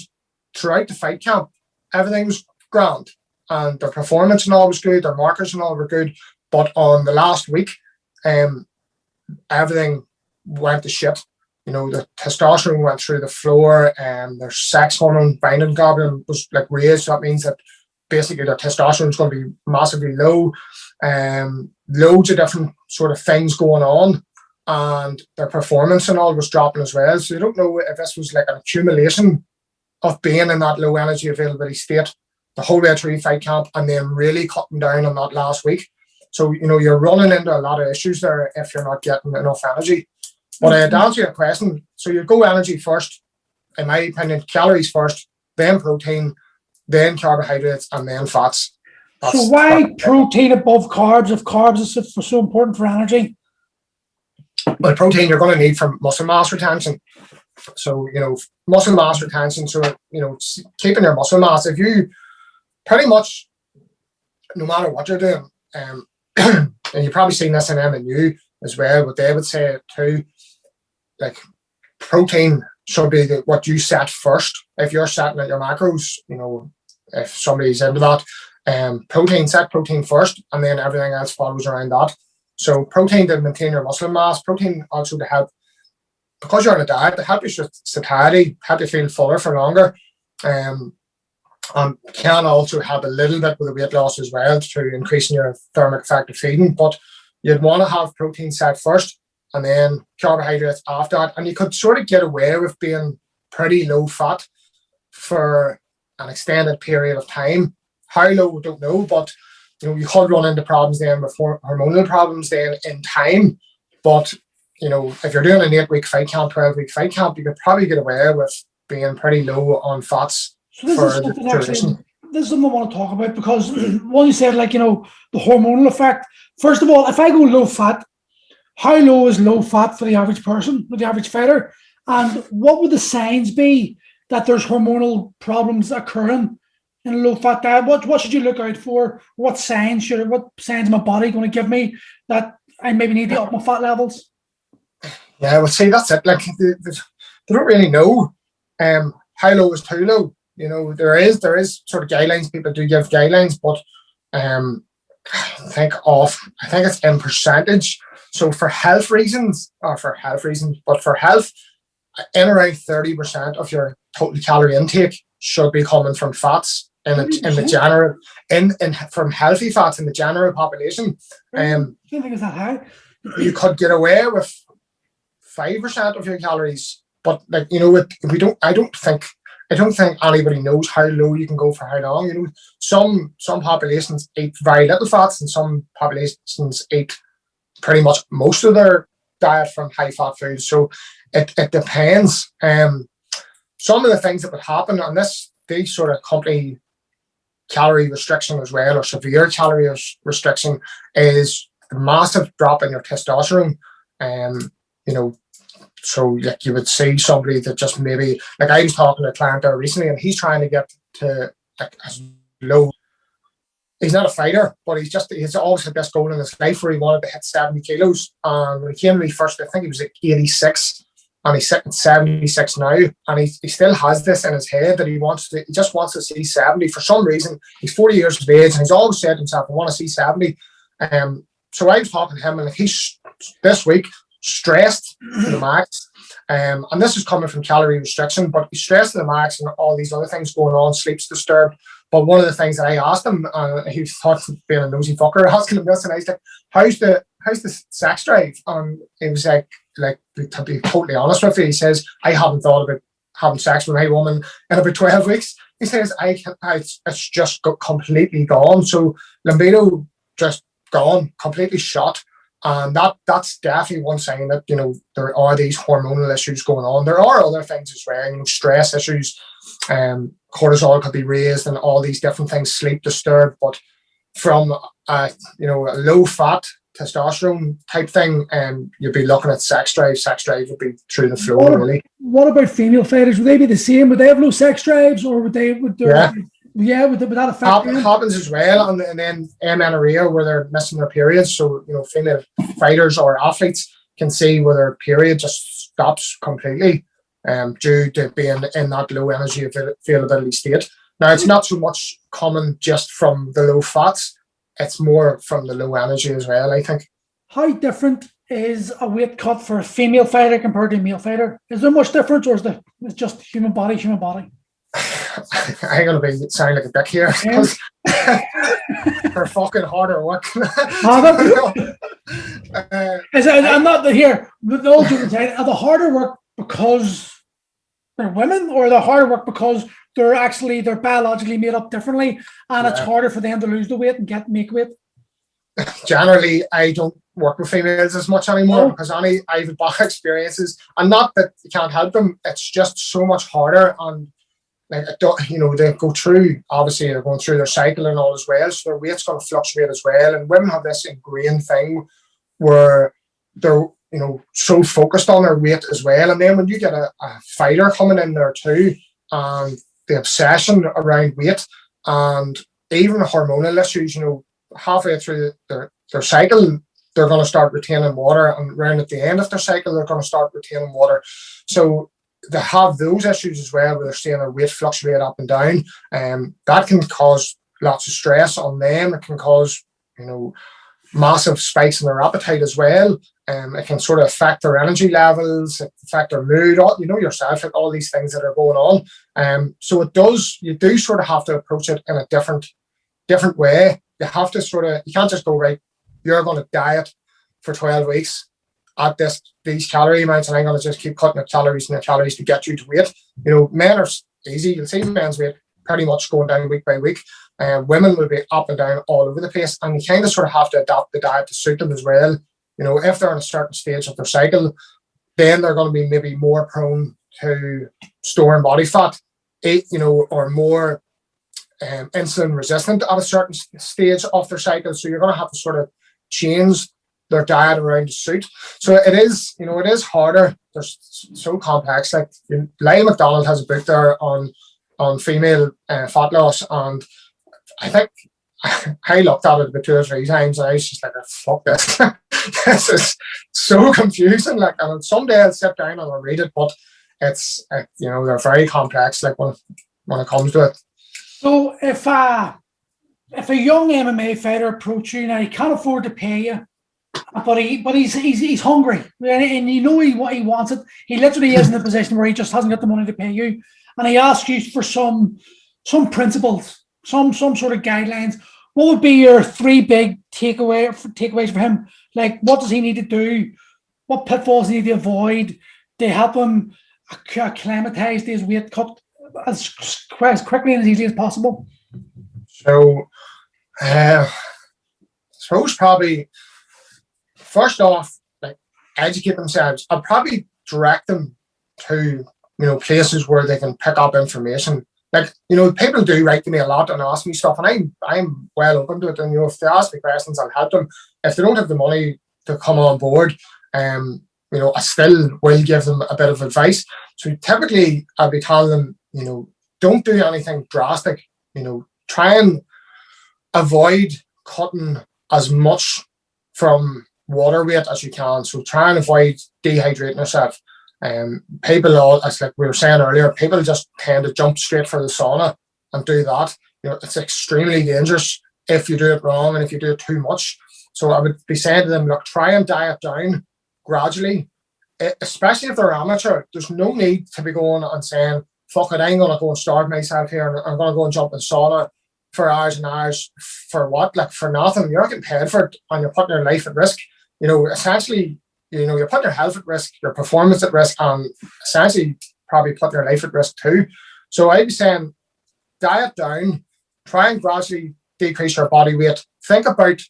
S2: throughout the fight camp, everything was grand and their performance and all was good, their markers and all were good. But on the last week, everything went to shit. You know, the testosterone went through the floor and their sex hormone binding globulin was like raised. So that means that basically their testosterone is going to be massively low. Loads of different sort of things going on, and their performance and all was dropping as well. So you don't know if this was like an accumulation of being in that low energy availability state the whole way through fight camp and then really cutting down on that last week. So, you know, you're running into a lot of issues there if you're not getting enough energy. But to answer your question, so you go energy first, in my opinion, calories first, then protein, then carbohydrates, and then fats.
S1: So why protein above carbs if carbs is so important for energy?
S2: Well, protein you're going to need for muscle mass retention. So, you know, muscle mass retention, so, you know, keeping your muscle mass, if you pretty much, no matter what you're doing, and you've probably seen this in M&U as well, but they would say it too, like protein should be what you set first. If you're setting at your macros, you know, if somebody's into that, set protein first, and then everything else follows around that. So protein to maintain your muscle mass, protein also to help, because you're on a diet, to help you with satiety, help you feel fuller for longer. Can also help a little bit with the weight loss as well through increasing your thermic effect of feeding. But you'd want to have protein set first and then carbohydrates after that. And you could sort of get away with being pretty low fat for an extended period of time. How low, we don't know, but you know, you could run into problems then with hormonal problems then in time. But you know, if you're doing an 8-week fight camp, 12-week fight camp, you could probably get away with being pretty low on fats for the duration.
S1: this is something I want to talk about because when you said, like, the hormonal effect. First of all, if I go low fat, how low is low fat for the average person, for the average fighter? And what would the signs be that there's hormonal problems occurring in a low fat diet? What should you look out for? What signs is my body going to give me that I maybe need to up my fat levels?
S2: Yeah, well, see, that's it. Like, they don't really know how low is too low. There is sort of guidelines. People do give guidelines, but I think it's in percentage. So for health reasons, but for health, in around 30% of your total calorie intake should be coming from fats from healthy fats in the general population.
S1: I don't think it's that high.
S2: You could get away with 5% of your calories, but like, I don't think anybody knows how low you can go for how long. Some populations eat very little fats, and some populations eat pretty much most of their diet from high fat foods. So it depends. Some of the things that would happen on these sort of accompany calorie restriction as well, or severe calorie restriction, is a massive drop in your testosterone. So like, you would see somebody that just maybe, like, I was talking to a client there recently, and he's trying to get to like as low. He's not a fighter, but he's always had this goal in his life where he wanted to hit 70 kilos. And when he came to me first, I think he was like 86, and he's sitting at 76 now. And he still has this in his head that he just wants to see 70 for some reason. He's 40 years of age, and he's always said to himself, I want to see 70. So I was talking to him, and he's this week stressed to the max. And this is coming from calorie restriction, but he's stressed to the max and all these other things going on, sleep's disturbed. But one of the things that I asked him, he thought being a nosy fucker, asking him this, and I was like, how's the sex drive? And he was like, to be totally honest with you, he says, I haven't thought about having sex with any woman in about 12 weeks. He says, it's just got completely gone. So libido just gone, completely shot. And that's definitely one sign that, there are these hormonal issues going on. There are other things as well, stress issues, cortisol could be raised, and all these different things, sleep disturbed. But from a low fat testosterone type thing, you'd be looking at sex drive. Sex drive would be through the floor, really.
S1: What about female fighters? Would they be the same? Would they have low sex drives, or would that affect them?
S2: Happens as well, and then amenorrhea, where they're missing their periods. So female fighters or athletes can see where their period just stops completely, due to being in that low energy availability state. Now, it's not so much common just from the low fats; it's more from the low energy as well, I think.
S1: How different is a weight cut for a female fighter compared to a male fighter? Is there much difference, or it's just human body? I'm
S2: going to sound like a dick here, because they're fucking harder work.
S1: I'm not here. The old joke saying, are the harder work because they're women, or the harder work because they're biologically made up differently, and it's harder for them to lose the weight and make weight?
S2: Generally, I don't work with females as much anymore, because I have bad experiences, and not that you can't help them. It's just so much harder, and like, they go through, obviously they're going through their cycle and all as well, so their weight's going to fluctuate as well. And women have this ingrained thing where they're so focused on their weight as well. And then when you get a fighter coming in there too, and the obsession around weight, and even the hormonal issues, halfway through their cycle, they're going to start retaining water, and around at the end of their cycle, they're going to start retaining water. So they have those issues as well, where they're seeing their weight fluctuate up and down. That can cause lots of stress on them. It can cause, massive spikes in their appetite as well. It can sort of affect their energy levels, affect their mood, yourself, like all these things that are going on. So you do sort of have to approach it in a different way. You have to you can't just go, right, you're going to diet for 12 weeks at these calorie amounts, and I'm going to just keep cutting the calories to get you to weight. Men are easy. You'll see men's weight pretty much going down week by week. Women will be up and down all over the place, and you kind of sort of have to adapt the diet to suit them as well. If they're in a certain stage of their cycle, then they're going to be maybe more prone to storing body fat, or more insulin resistant at a certain stage of their cycle. So you're going to have to sort of change their diet around to suit. So it is, it is harder. They're so complex. Like Lyle McDonald has a book there on female fat loss, and I think I looked at it about 2 or 3 times, and I was just like, fuck this. This is so confusing. Like, and someday I'll sit down and I'll read it, but it's, they're very complex, like when it comes to it.
S1: So if a young MMA fighter approaches you now, he can't afford to pay you, but he's hungry, and he wants it. He literally is in a position where he just hasn't got the money to pay you, and he asks you for some principles, some sort of guidelines. What would be your 3 big takeaways for him? Like, what does he need to do? What pitfalls does he need to avoid to help him acclimatize to his weight cut as quickly and as easily as possible?
S2: So, I suppose probably first off, like, educate themselves. I'd probably direct them to places where they can pick up information. Like, people do write to me a lot and ask me stuff, and I'm well open to it. And if they ask me questions, I'll help them. If they don't have the money to come on board, I still will give them a bit of advice. So typically, I'll be telling them, don't do anything drastic. Try and avoid cutting as much from water weight as you can. So try and avoid dehydrating yourself. As like we were saying earlier, people just tend to jump straight for the sauna and do that. It's extremely dangerous if you do it wrong and if you do it too much. So I would be saying to them, look, try and diet down gradually, especially if they're amateur. There's no need to be going and saying, fuck it, I'm going to go and starve myself here and I'm going to go and jump in sauna for hours and hours. For what? Like, for nothing. You're not getting paid for it, and you're putting your life at risk. Essentially, you're putting your health at risk, your performance at risk, and essentially probably putting your life at risk too. So I'd be saying, diet down, try and gradually decrease your body weight. Think about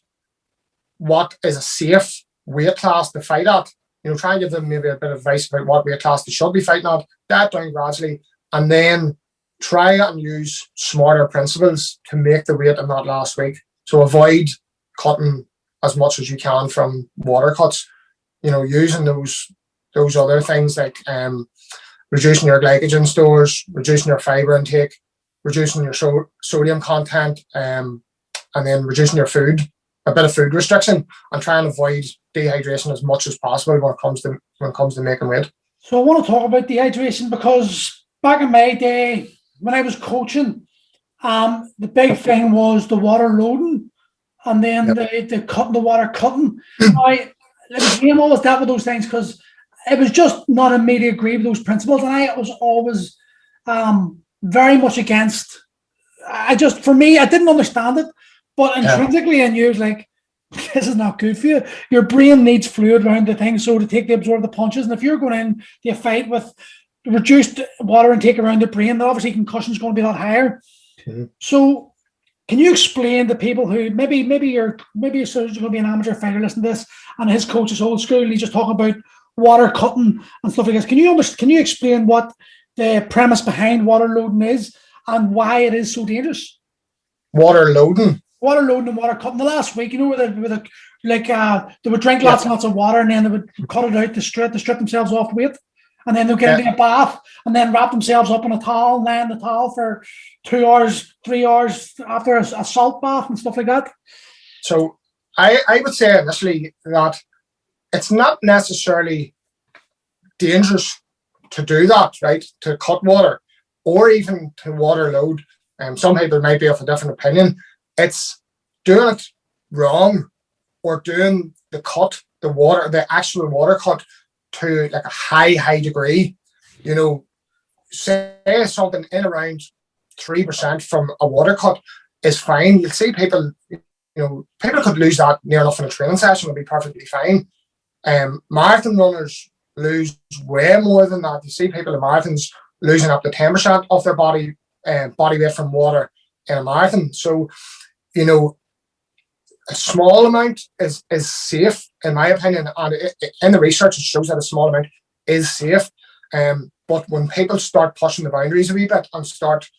S2: what is a safe weight class to fight at. Try and give them maybe a bit of advice about what weight class they should be fighting at. Diet down gradually, and then try and use smarter principles to make the weight in that last week. So avoid cutting as much as you can from water cuts. Using those other things like reducing your glycogen stores, reducing your fiber intake, reducing your sodium content, and then reducing your food, a bit of food restriction, and try and avoid dehydration as much as possible when it comes to making weight.
S1: So I want to talk about dehydration, because back in my day when I was coaching, the big thing was the water loading, and then the water cutting. I always dealt with those things because it was just not in me to agree with those principles, and I was always very much against. For me, I didn't understand it, but intrinsically I knew it was like, this is not good for you. Your brain needs fluid around the thing, so to absorb the punches. And if you're going in to a fight with reduced water intake around the brain, then obviously concussion is going to be a lot higher. Mm-hmm. So can you explain to people who maybe you're going to be an amateur fighter listening to this, and his coach is old school, he's just talking about water cutting and stuff like this. Can you explain what the premise behind water loading is and why it is so dangerous?
S2: Water loading
S1: and water cutting. The last week, they would drink lots and lots of water, and then they would cut it out to strip themselves off weight. And then they'll get into a bath and then wrap themselves up in a towel and lay in the towel for 2 hours, 3 hours after a salt bath and stuff like that.
S2: So I would say initially that it's not necessarily dangerous to do that, right? To cut water or even to water load. Some people might be of a different opinion. It's doing it wrong, or doing the actual water cut to like a high degree. Say something in around 3% from a water cut is fine. You'll see people, people could lose that near enough in a training session, would be perfectly fine. Marathon runners lose way more than that. You see people in marathons losing up to 10% of their body weight from water in a marathon. So, a small amount is safe, in my opinion, and in the research it shows that a small amount is safe. But when people start pushing the boundaries a wee bit and start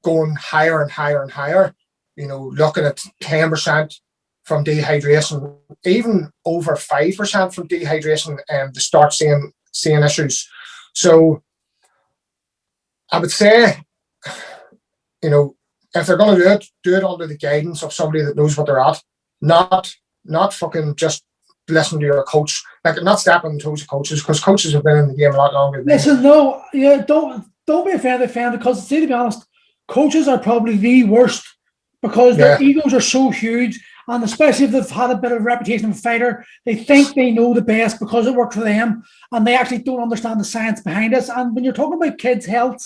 S2: going higher and higher and higher, you know, looking at 10% from dehydration, even over 5% from dehydration, to start seeing issues. So I would say, you know, if they're going to do it under the guidance of somebody that knows what they're at, not fucking just listen to your coach, like not stepping on the toes of coaches, because coaches have been in the game a lot longer than
S1: Listen, no, yeah, don't be offended, because see, to be honest, coaches are probably the worst, because their egos are so huge, and especially if they've had a bit of a reputation of a fighter, they think they know the best because it worked for them, and they actually don't understand the science behind it. And when you're talking about kids' health,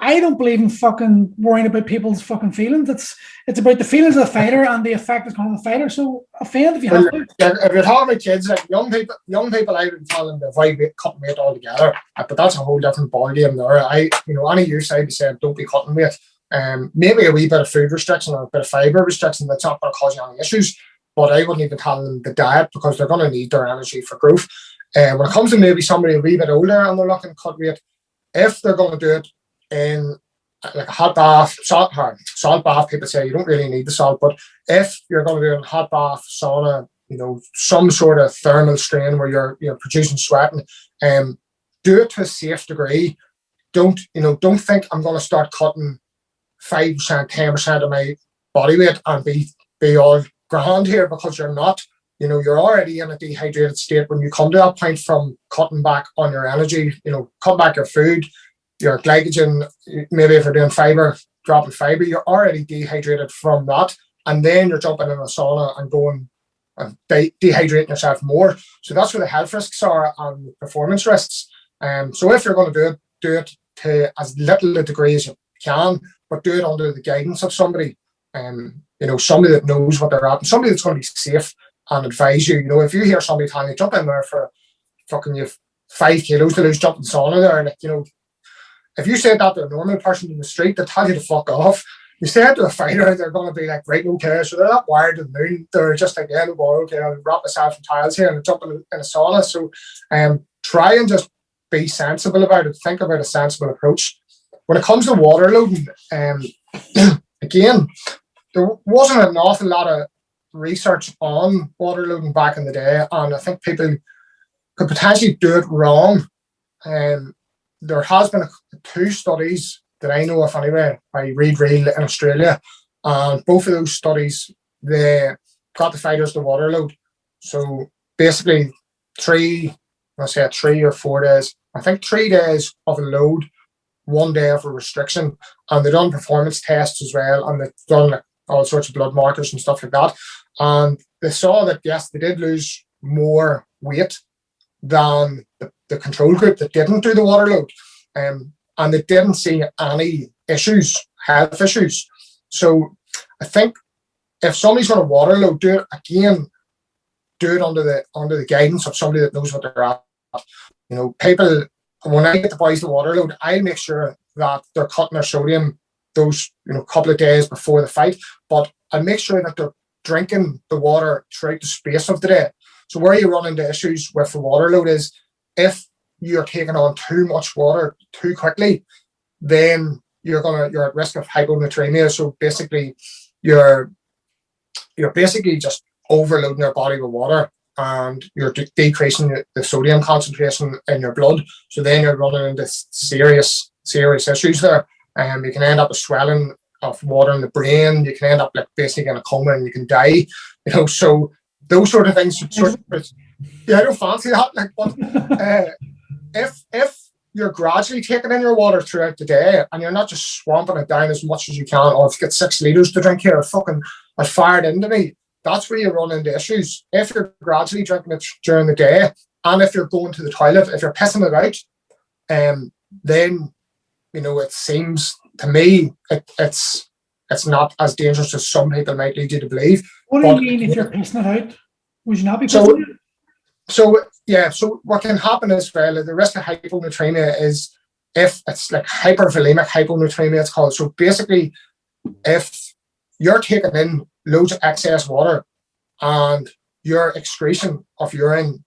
S1: I don't believe in fucking worrying about people's fucking feelings. It's about the feelings of the fighter and the effect it's going on the fighter. So offend if you have to.
S2: If you're talking about kids, like young people, I would tell them to avoid cutting weight altogether. But that's a whole different ballgame there. Any use I'd be saying don't be cutting weight. Maybe a wee bit of food restriction or a bit of fiber restriction, that's not going to cause you any issues. But I wouldn't even tell them the diet, because they're going to need their energy for growth. When it comes to maybe somebody a wee bit older and they're looking to cut weight, if they're going to do it in like a hot bath, salt bath, people say you don't really need the salt, but if you're going to do it in hot bath, sauna, you know, some sort of thermal strain where you're producing sweat, do it to a safe degree. Don't think I'm going to start cutting 5%, 10% of my body weight and be all grand here, because you're not. You know, you're already in a dehydrated state when you come to that point from cutting back on your energy. You know, cut back your food, your glycogen, maybe if you're doing fiber, dropping fiber, you're already dehydrated from that. And then you're jumping in a sauna and going and dehydrating yourself more. So that's where the health risks are and performance risks. So if you're going to do it to as little a degree as you can, but do it under the guidance of somebody, somebody that knows what they're at, and somebody that's going to be safe and advise you. You know, if you hear somebody telling you jump in there for fucking you 5 kilos to lose, jump in the sauna there, like, you know, if you said that to a normal person in the street, they'll tell you to fuck off. You say it to a fighter, they're going to be like, right, okay. So they're not wired to the moon. They're just like, yeah, boy, okay, I'll wrap myself in tiles here and jump in a sauna. So try and just be sensible about it. Think about a sensible approach. When it comes to water loading, again, there wasn't an awful lot of research on water loading back in the day, and I think people could potentially do it wrong. There has been 2 studies that I know of anyway by Reed Reel in Australia, and both of those studies, they got the fighters to water load. So basically 3 or 4 days, I think 3 days of a load, 1 day of a restriction, and they've done performance tests as well, and they've done like all sorts of blood markers and stuff like that, and they saw that yes, they did lose more weight than the control group that didn't do the water load, and they didn't see any health issues. So I think if somebody's going to water load, do it under the guidance of somebody that knows what they're at. You know, people, when I get the boys to water load, I make sure that they're cutting their sodium those couple of days before the fight, but I make sure that they're drinking the water throughout the space of the day. So where you run into issues with the water load is if you're taking on too much water too quickly, then you're at risk of hyponatremia. So basically, you're basically just overloading your body with water, and you're decreasing the sodium concentration in your blood. So then you're running into serious issues there. You can end up with swelling of water in the brain. You can end up like basically in a coma, and you can die. You know, so those sort of things. I don't fancy that. Like, but if you're gradually taking in your water throughout the day, and you're not just swamping it down as much as you can, or if you get 6 liters to drink here, fucking are fired into me. That's where you run into issues. If you're gradually drinking it during the day, and if you're going to the toilet, if you're pissing it out, then it seems to me it's not as dangerous as some people might lead you to believe.
S1: What do you mean if you're pissing it out? Would you not be pissing it out?
S2: So what can happen as well, the risk of hyponatremia is if it's like hypervolemic hyponatremia, it's called. So basically, if you're taking in loads of excess water and your excretion of urine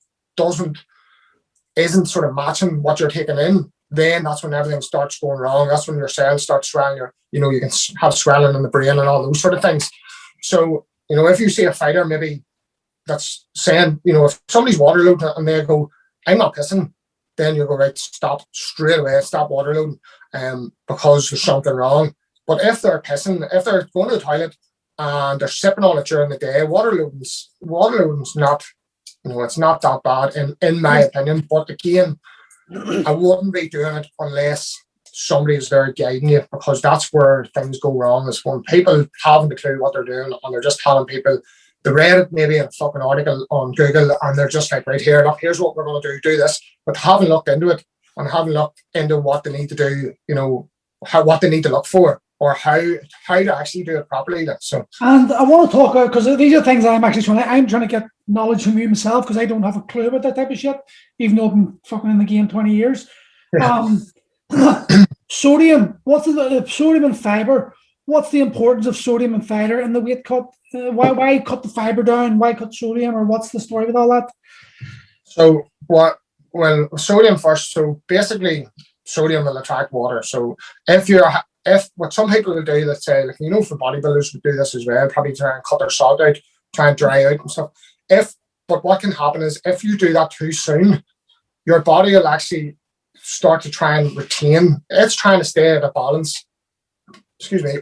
S2: isn't sort of matching what you're taking in, then that's when everything starts going wrong. That's when your cells start swelling. You can have swelling in the brain and all those sort of things. So, if you see a fighter maybe that's saying, if somebody's waterloading and they go, I'm not pissing, then you go, right, stop straight away, stop waterloading, because there's something wrong. But if they're pissing, if they're going to the toilet and they're sipping on it during the day, waterloading's not, it's not that bad in my opinion. But again, I wouldn't be doing it unless somebody is there guiding you, because that's where things go wrong, is when people haven't a clue what they're doing and they're just telling people. They read it maybe in a fucking article on Google and they're just like, right here, look, here's what we're going to do this. But haven't looked into it and haven't looked into what they need to do, what they need to look for, or how to actually do it properly. So, and
S1: I want to talk about, because these are things I'm trying to get knowledge from you myself, because I don't have a clue about that type of shit, even though I've been fucking in the game 20 years. Sodium, what's the sodium and fiber? What's the importance of sodium and fiber in the weight cut? Why cut the fiber down? Why cut sodium? Or what's the story with all that?
S2: So sodium first. So basically, sodium will attract water. So if what some people will do, let's say, for bodybuilders would do this as well, probably try and cut their salt out, try and dry out and stuff. But what can happen is if you do that too soon, your body will actually start to try and retain. It's trying to stay at a balance.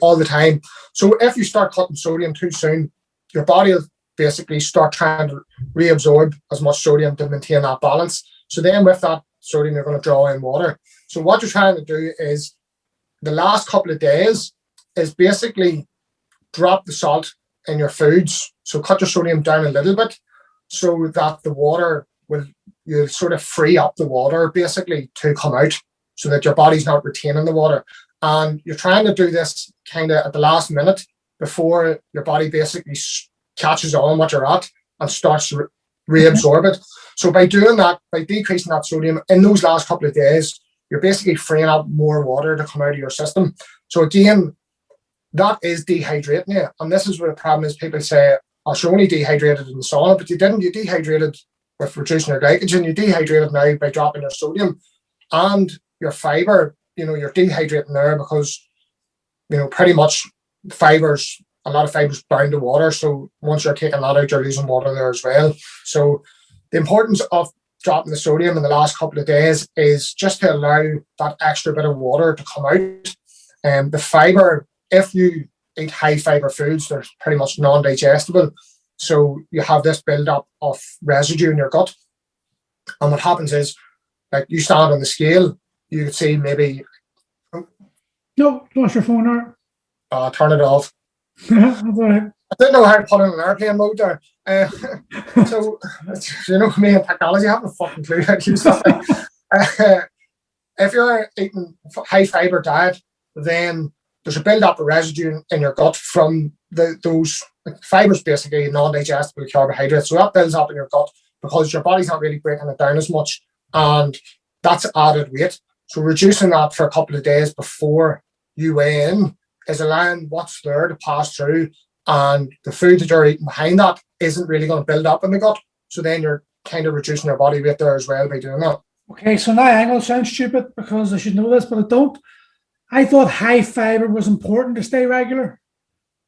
S2: All the time. So if you start cutting sodium too soon, your body will basically start trying to reabsorb as much sodium to maintain that balance. So then with that sodium, you're going to draw in water. So what you're trying to do is the last couple of days is basically drop the salt in your foods. So cut your sodium down a little bit so that the water you'll sort of free up the water basically to come out, so that your body's not retaining the water. And you're trying to do this kind of at the last minute before your body basically catches on what you're at and starts to reabsorb it. So by doing that, by decreasing that sodium in those last couple of days, you're basically freeing up more water to come out of your system. So again, that is dehydrating you. And this is where the problem is. People say, oh, you're only dehydrated in the sauna, but you didn't. You dehydrated with reducing your glycogen. You dehydrated now by dropping your sodium and your fiber. You're dehydrating there because, pretty much a lot of fibers bound to water. So once you're taking that out, you're losing water there as well. So the importance of dropping the sodium in the last couple of days is just to allow that extra bit of water to come out. And the fiber, if you eat high fiber foods, they're pretty much non-digestible. So you have this build-up of residue in your gut. And what happens is, like, you stand on the scale, you could see maybe...
S1: No, lost your phone there.
S2: Turn it off.
S1: That's all right.
S2: I didn't know how to put it in airplane mode there. So, me and technology, I haven't a fucking clue how to use that. If you're eating high fiber diet, then there's a build-up of residue in your gut from those fibers, basically non-digestible carbohydrates. So that builds up in your gut because your body's not really breaking it down as much, and that's added weight. So reducing that for a couple of days before you weigh in is allowing what's there to pass through, and the food that you're eating behind that isn't really going to build up in the gut. So then you're kind of reducing your body weight there as well by doing that.
S1: Okay, so now I'm going to sound stupid because I should know this, but I don't. I thought high fiber was important to stay regular.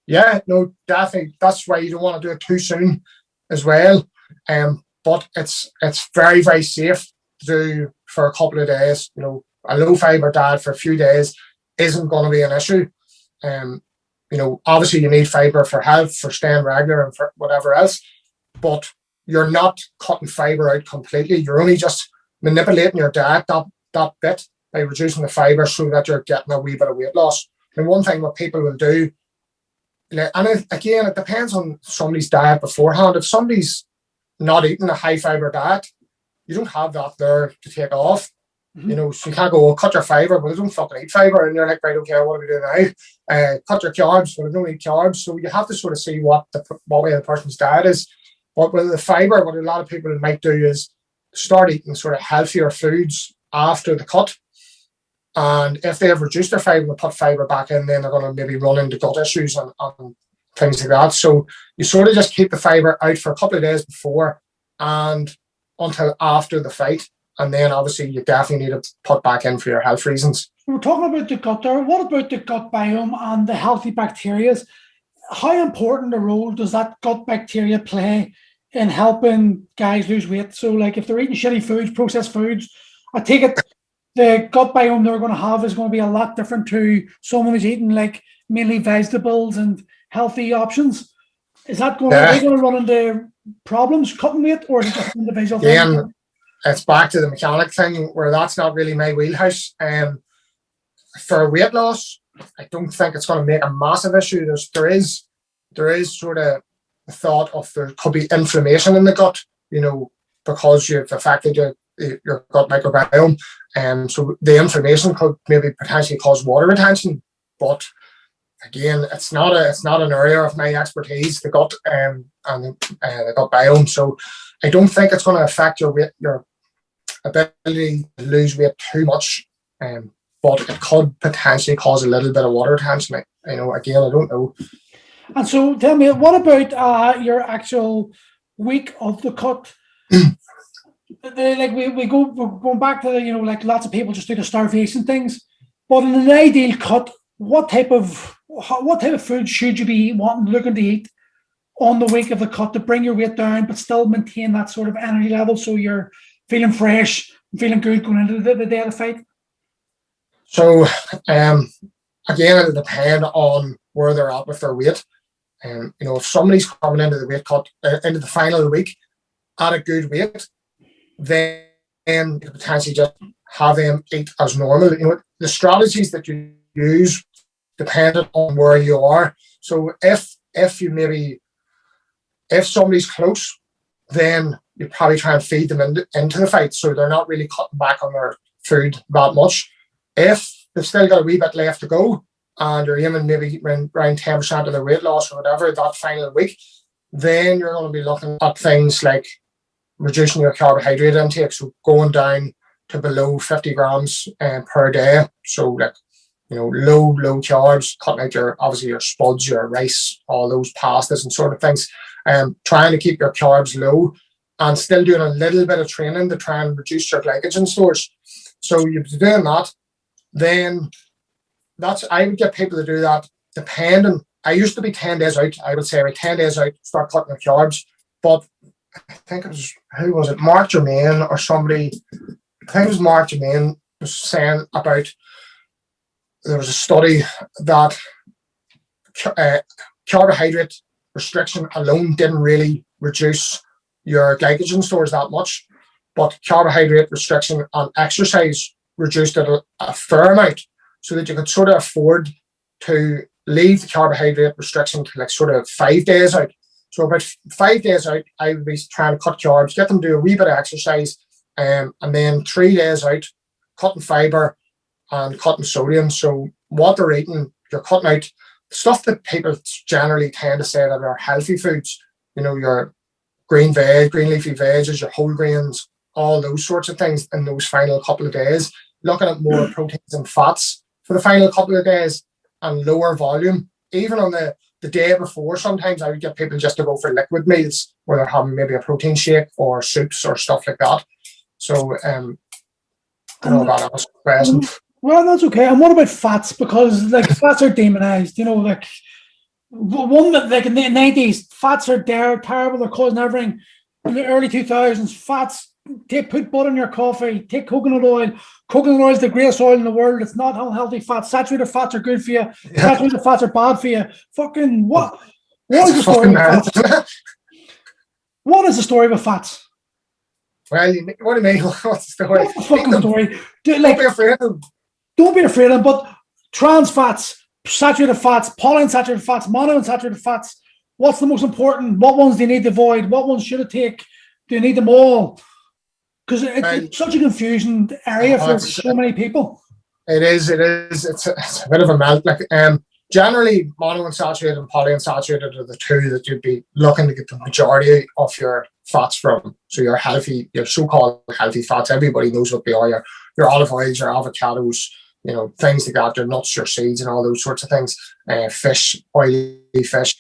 S2: Yeah, no, definitely. That's why you don't want to do it too soon as well. But it's very, very safe to do for a couple of days. A low fiber diet for a few days isn't going to be an issue. Obviously you need fiber for health, for staying regular and for whatever else, but you're not cutting fiber out completely. You're only just manipulating your diet that bit by reducing the fiber so that you're getting a wee bit of weight loss. And one thing what people will do, and again, it depends on somebody's diet beforehand. If somebody's not eating a high fiber diet, you don't have that there to take off. So you can't go, cut your fiber, but I don't fucking eat fiber. And you're like, right, okay, what do we do now? Cut your carbs, but I don't eat carbs. So you have to sort of see what way the person's diet is. But with the fiber, what a lot of people might do is start eating sort of healthier foods after the cut. And if they have reduced their fiber and put fiber back in, then they're going to maybe run into gut issues and things like that. So you sort of just keep the fiber out for a couple of days before and until after the fight. And then obviously you definitely need to put back in for your health reasons.
S1: We're talking about the gut there. What about the gut biome and the healthy bacteria? How important a role does that gut bacteria play in helping guys lose weight? So, like, if they're eating shitty foods, processed foods, I take it the gut biome they're going to have is going to be a lot different to someone who's eating like mainly vegetables and healthy options. Is that going? Are they going to run into problems cutting weight, or is it just an individual thing?
S2: Again, it's back to the mechanic thing where that's not really my wheelhouse. For weight loss, I don't think it's going to make a massive issue. There is sort of the thought of there could be inflammation in the gut, because you've affected your gut microbiome. So the inflammation could maybe potentially cause water retention. But again, it's not an area of my expertise, the gut and the gut biome. So I don't think it's going to affect your ability to lose weight too much. But it could potentially cause a little bit of water retention. Again, I don't know.
S1: And so tell me, what about your actual week of the cut? We're going back to like lots of people just do the starvation things. But in an ideal cut, what type of food should you be looking to eat on the week of the cut to bring your weight down, but still maintain that sort of energy level so you're feeling fresh, feeling good going into the day of the fight?
S2: So, again, it'll depend on where they're at with their weight. If somebody's coming into the weight cut, into the final week at a good weight, then you could potentially just have them eat as normal. The strategies that you use dependent on where you are. So if somebody's close, then you probably try and feed them into the fight, so they're not really cutting back on their food that much. If they've still got a wee bit left to go and you're aiming maybe around 10% of their weight loss or whatever that final week, then you're going to be looking at things like reducing your carbohydrate intake, so going down to below 50 grams per day. So like, low carbs, cutting out your spuds, your rice, all those pastas and sort of things. Trying to keep your carbs low and still doing a little bit of training to try and reduce your glycogen stores. So you're doing that. Then I would get people to do that depending. I used to be 10 days out. I would say about 10 days out, start cutting the carbs. But I think it was, Mark Germain or somebody, I think it was Mark Germain was saying about, there was a study that carbohydrate restriction alone didn't really reduce your glycogen stores that much, but carbohydrate restriction and exercise reduced it a fair amount, so that you could sort of afford to leave the carbohydrate restriction to like sort of 5 days out. So about 5 days out, I would be trying to cut carbs, get them to do a wee bit of exercise, and then 3 days out, cutting fiber and cutting sodium. So what they're eating, you're cutting out stuff that people generally tend to say that are healthy foods. Your green leafy veggies, your whole grains, all those sorts of things in those final couple of days. Looking at more proteins and fats for the final couple of days and lower volume. Even on the day before, sometimes I would get people just to go for liquid meals where they're having maybe a protein shake or soups or stuff like that. So, I know that was a question.
S1: Well, that's okay. And what about fats? Because like fats are demonized, like one that like in the 90s, fats are terrible, they're causing everything. In the early 2000s, fats, put butter in your coffee, take coconut oil. Coconut oil is the greatest oil in the world. It's not unhealthy fats. Saturated fats are good for you. Saturated fats are bad for you. Fucking what? What is the story with fats? What is the story with fats?
S2: Well, what do you mean? What's the story?
S1: What's the fucking story?
S2: Don't be afraid of them.
S1: Don't be afraid of them, but trans fats, saturated fats, polyunsaturated fats, monounsaturated fats, what's the most important? What ones do you need to avoid? What ones should it take? Do you need them all? Because it's such a confusing area for so many people.
S2: It is. It's a bit of a melt. Like, generally, monounsaturated and polyunsaturated are the two that you'd be looking to get the majority of your fats from. So your so-called healthy fats, everybody knows what they are. Your olive oils, your avocados, things like that, your nuts, your seeds, and all those sorts of things. Fish, oily fish.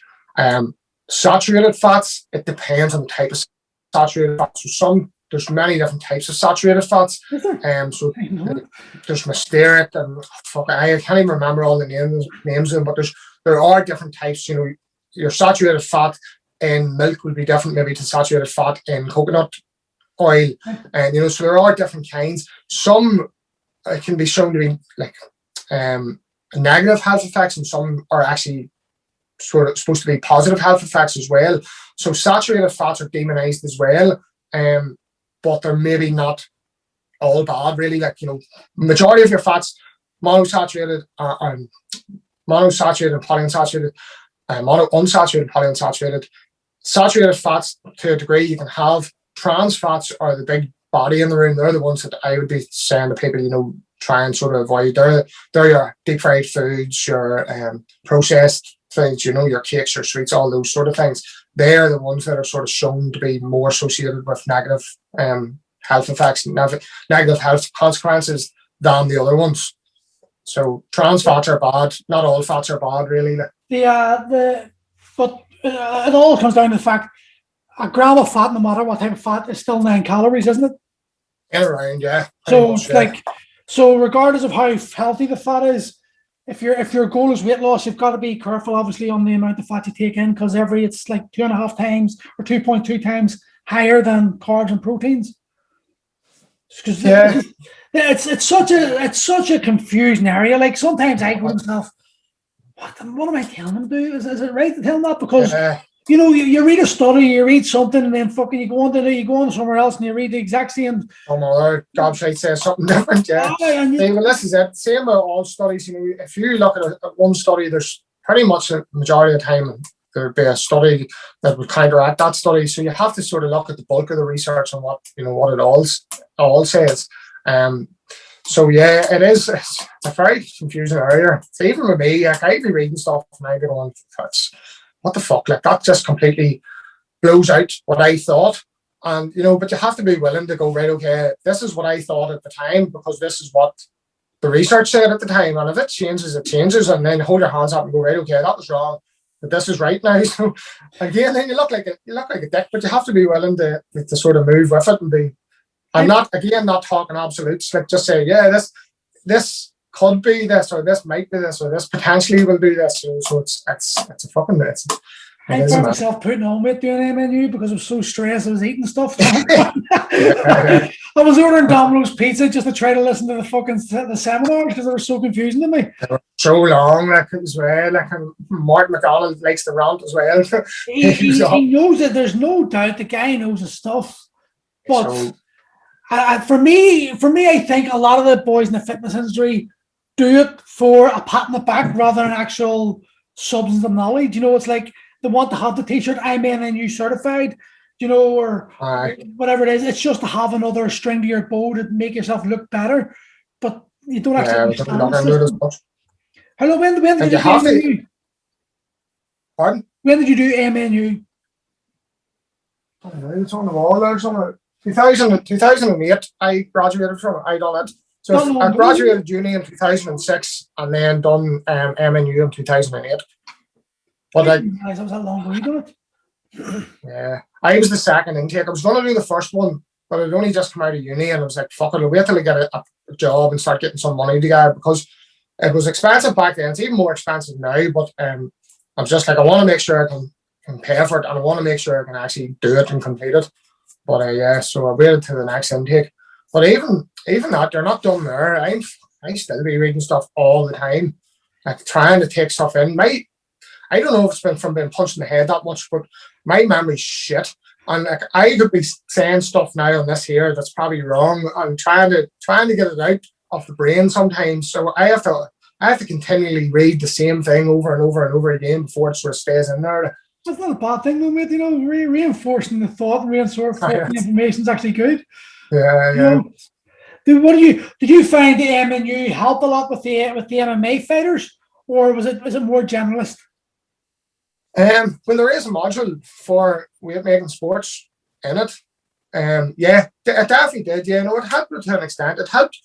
S2: Saturated fats, it depends on the type of saturated fats. So some there's many different types of saturated fats. So there's Mysteric and I can't even remember all the names of them, but there are different types. You know, your saturated fat in milk would be different maybe to saturated fat in coconut oil, and you know, so there are different kinds. Some can be shown to be like negative health effects, and some are actually sort of supposed to be positive health effects as well. So saturated fats are demonized as well, but they're maybe not all bad really. Like, you know, majority of your fats, monounsaturated and polyunsaturated, unsaturated, polyunsaturated, saturated fats to a degree you can have. Trans fats are the big body in the room. They're the ones that I would be saying to people, you know, try and sort of avoid. They're your deep fried foods, your processed things, you know, your cakes, your sweets, all those sort of things. They're the ones that are sort of shown to be more associated with negative health effects, negative health consequences than the other ones. So trans fats are bad. Not all fats are bad, really.
S1: But it all comes down to the fact a gram of fat, no matter what type of fat, is still 9 calories, isn't it?
S2: In around, yeah.
S1: So it's like, so regardless of how healthy the fat is, if your goal is weight loss, you've got to be careful, obviously, on the amount of fat you take in, because it's like 2.5 times or 2.2 times higher than carbs and proteins.
S2: Yeah.
S1: It's such a confusing area. Like sometimes I go to myself, what am I telling them to do? Is it right to tell them that? Because you know, you read a study, you read something, and then fucking you go on somewhere else and you read the exact same.
S2: Some other website says something different. Yeah. Well, this is it. Same with all studies. You know, if you look at one study, there's pretty much a majority of the time there'd be a study that would counteract that study. So you have to sort of look at the bulk of the research and what it all says. So yeah, it's a very confusing area. So even with me, like, I'd be reading stuff and I'd be going, what the fuck? Like, that just completely blows out what I thought. And, you know, but you have to be willing to go, right, okay, this is what I thought at the time because this is what the research said at the time. And if it changes, it changes. And then hold your hands up and go, right, okay, that was wrong, but this is right now. So again, then you look like a dick, but you have to be willing to sort of move with it and be. I'm not talking absolutes. Like, just say, yeah, this could be this, or this might be this, or this potentially will be this. So it's a fucking mess.
S1: I found myself putting on weight doing MNU because I was so stressed. I was eating stuff. I was ordering Domino's pizza just to try to listen to the seminars because they were so confusing to me.
S2: They were so long, like, as well. Like, and Martin McDonald likes to rant as well.
S1: He knows it. There's no doubt the guy knows his stuff. But for me, I think a lot of the boys in the fitness industry do it for a pat on the back rather than actual substance of knowledge. You know, it's like they want to have the t-shirt, I'm NNU certified, you know, or whatever it is. It's just to have another string to your bow to make yourself look better. But you don't actually understand the system. Hello, when did you do MNU?
S2: Pardon?
S1: When did you do MNU?
S2: It's on the wall there somewhere. 2008, I graduated from it. I done it. So I graduated uni in 2006 and then done MNU in 2008. But
S1: I didn't realize that was that long ago you done it.
S2: Yeah, I was the second intake. I was going to do the first one, but I'd only just come out of uni and I was like, fuck it, I'll wait till I get a job and start getting some money together because it was expensive back then. It's even more expensive now, but I was just like, I want to make sure I can pay for it and I want to make sure I can actually do it and complete it. But so I waited to the next intake. But even that, they're not done there. I still be reading stuff all the time, like trying to take stuff in. I don't know if it's been from being punched in the head that much, but my memory's shit. And like, I could be saying stuff now on this here that's probably wrong. I'm trying to get it out of the brain sometimes. So I have to continually read the same thing over and over and over again before it sort of stays in there.
S1: That's not a bad thing though, mate. You know, reinforcing the thought and reinforcing the information is actually good.
S2: Yeah.
S1: You know, did you find the MNU help a lot with the MMA fighters, or was it more generalist?
S2: Well, there is a module for weight making sports in it. Yeah, it definitely did. Yeah, no, it helped to an extent. It helped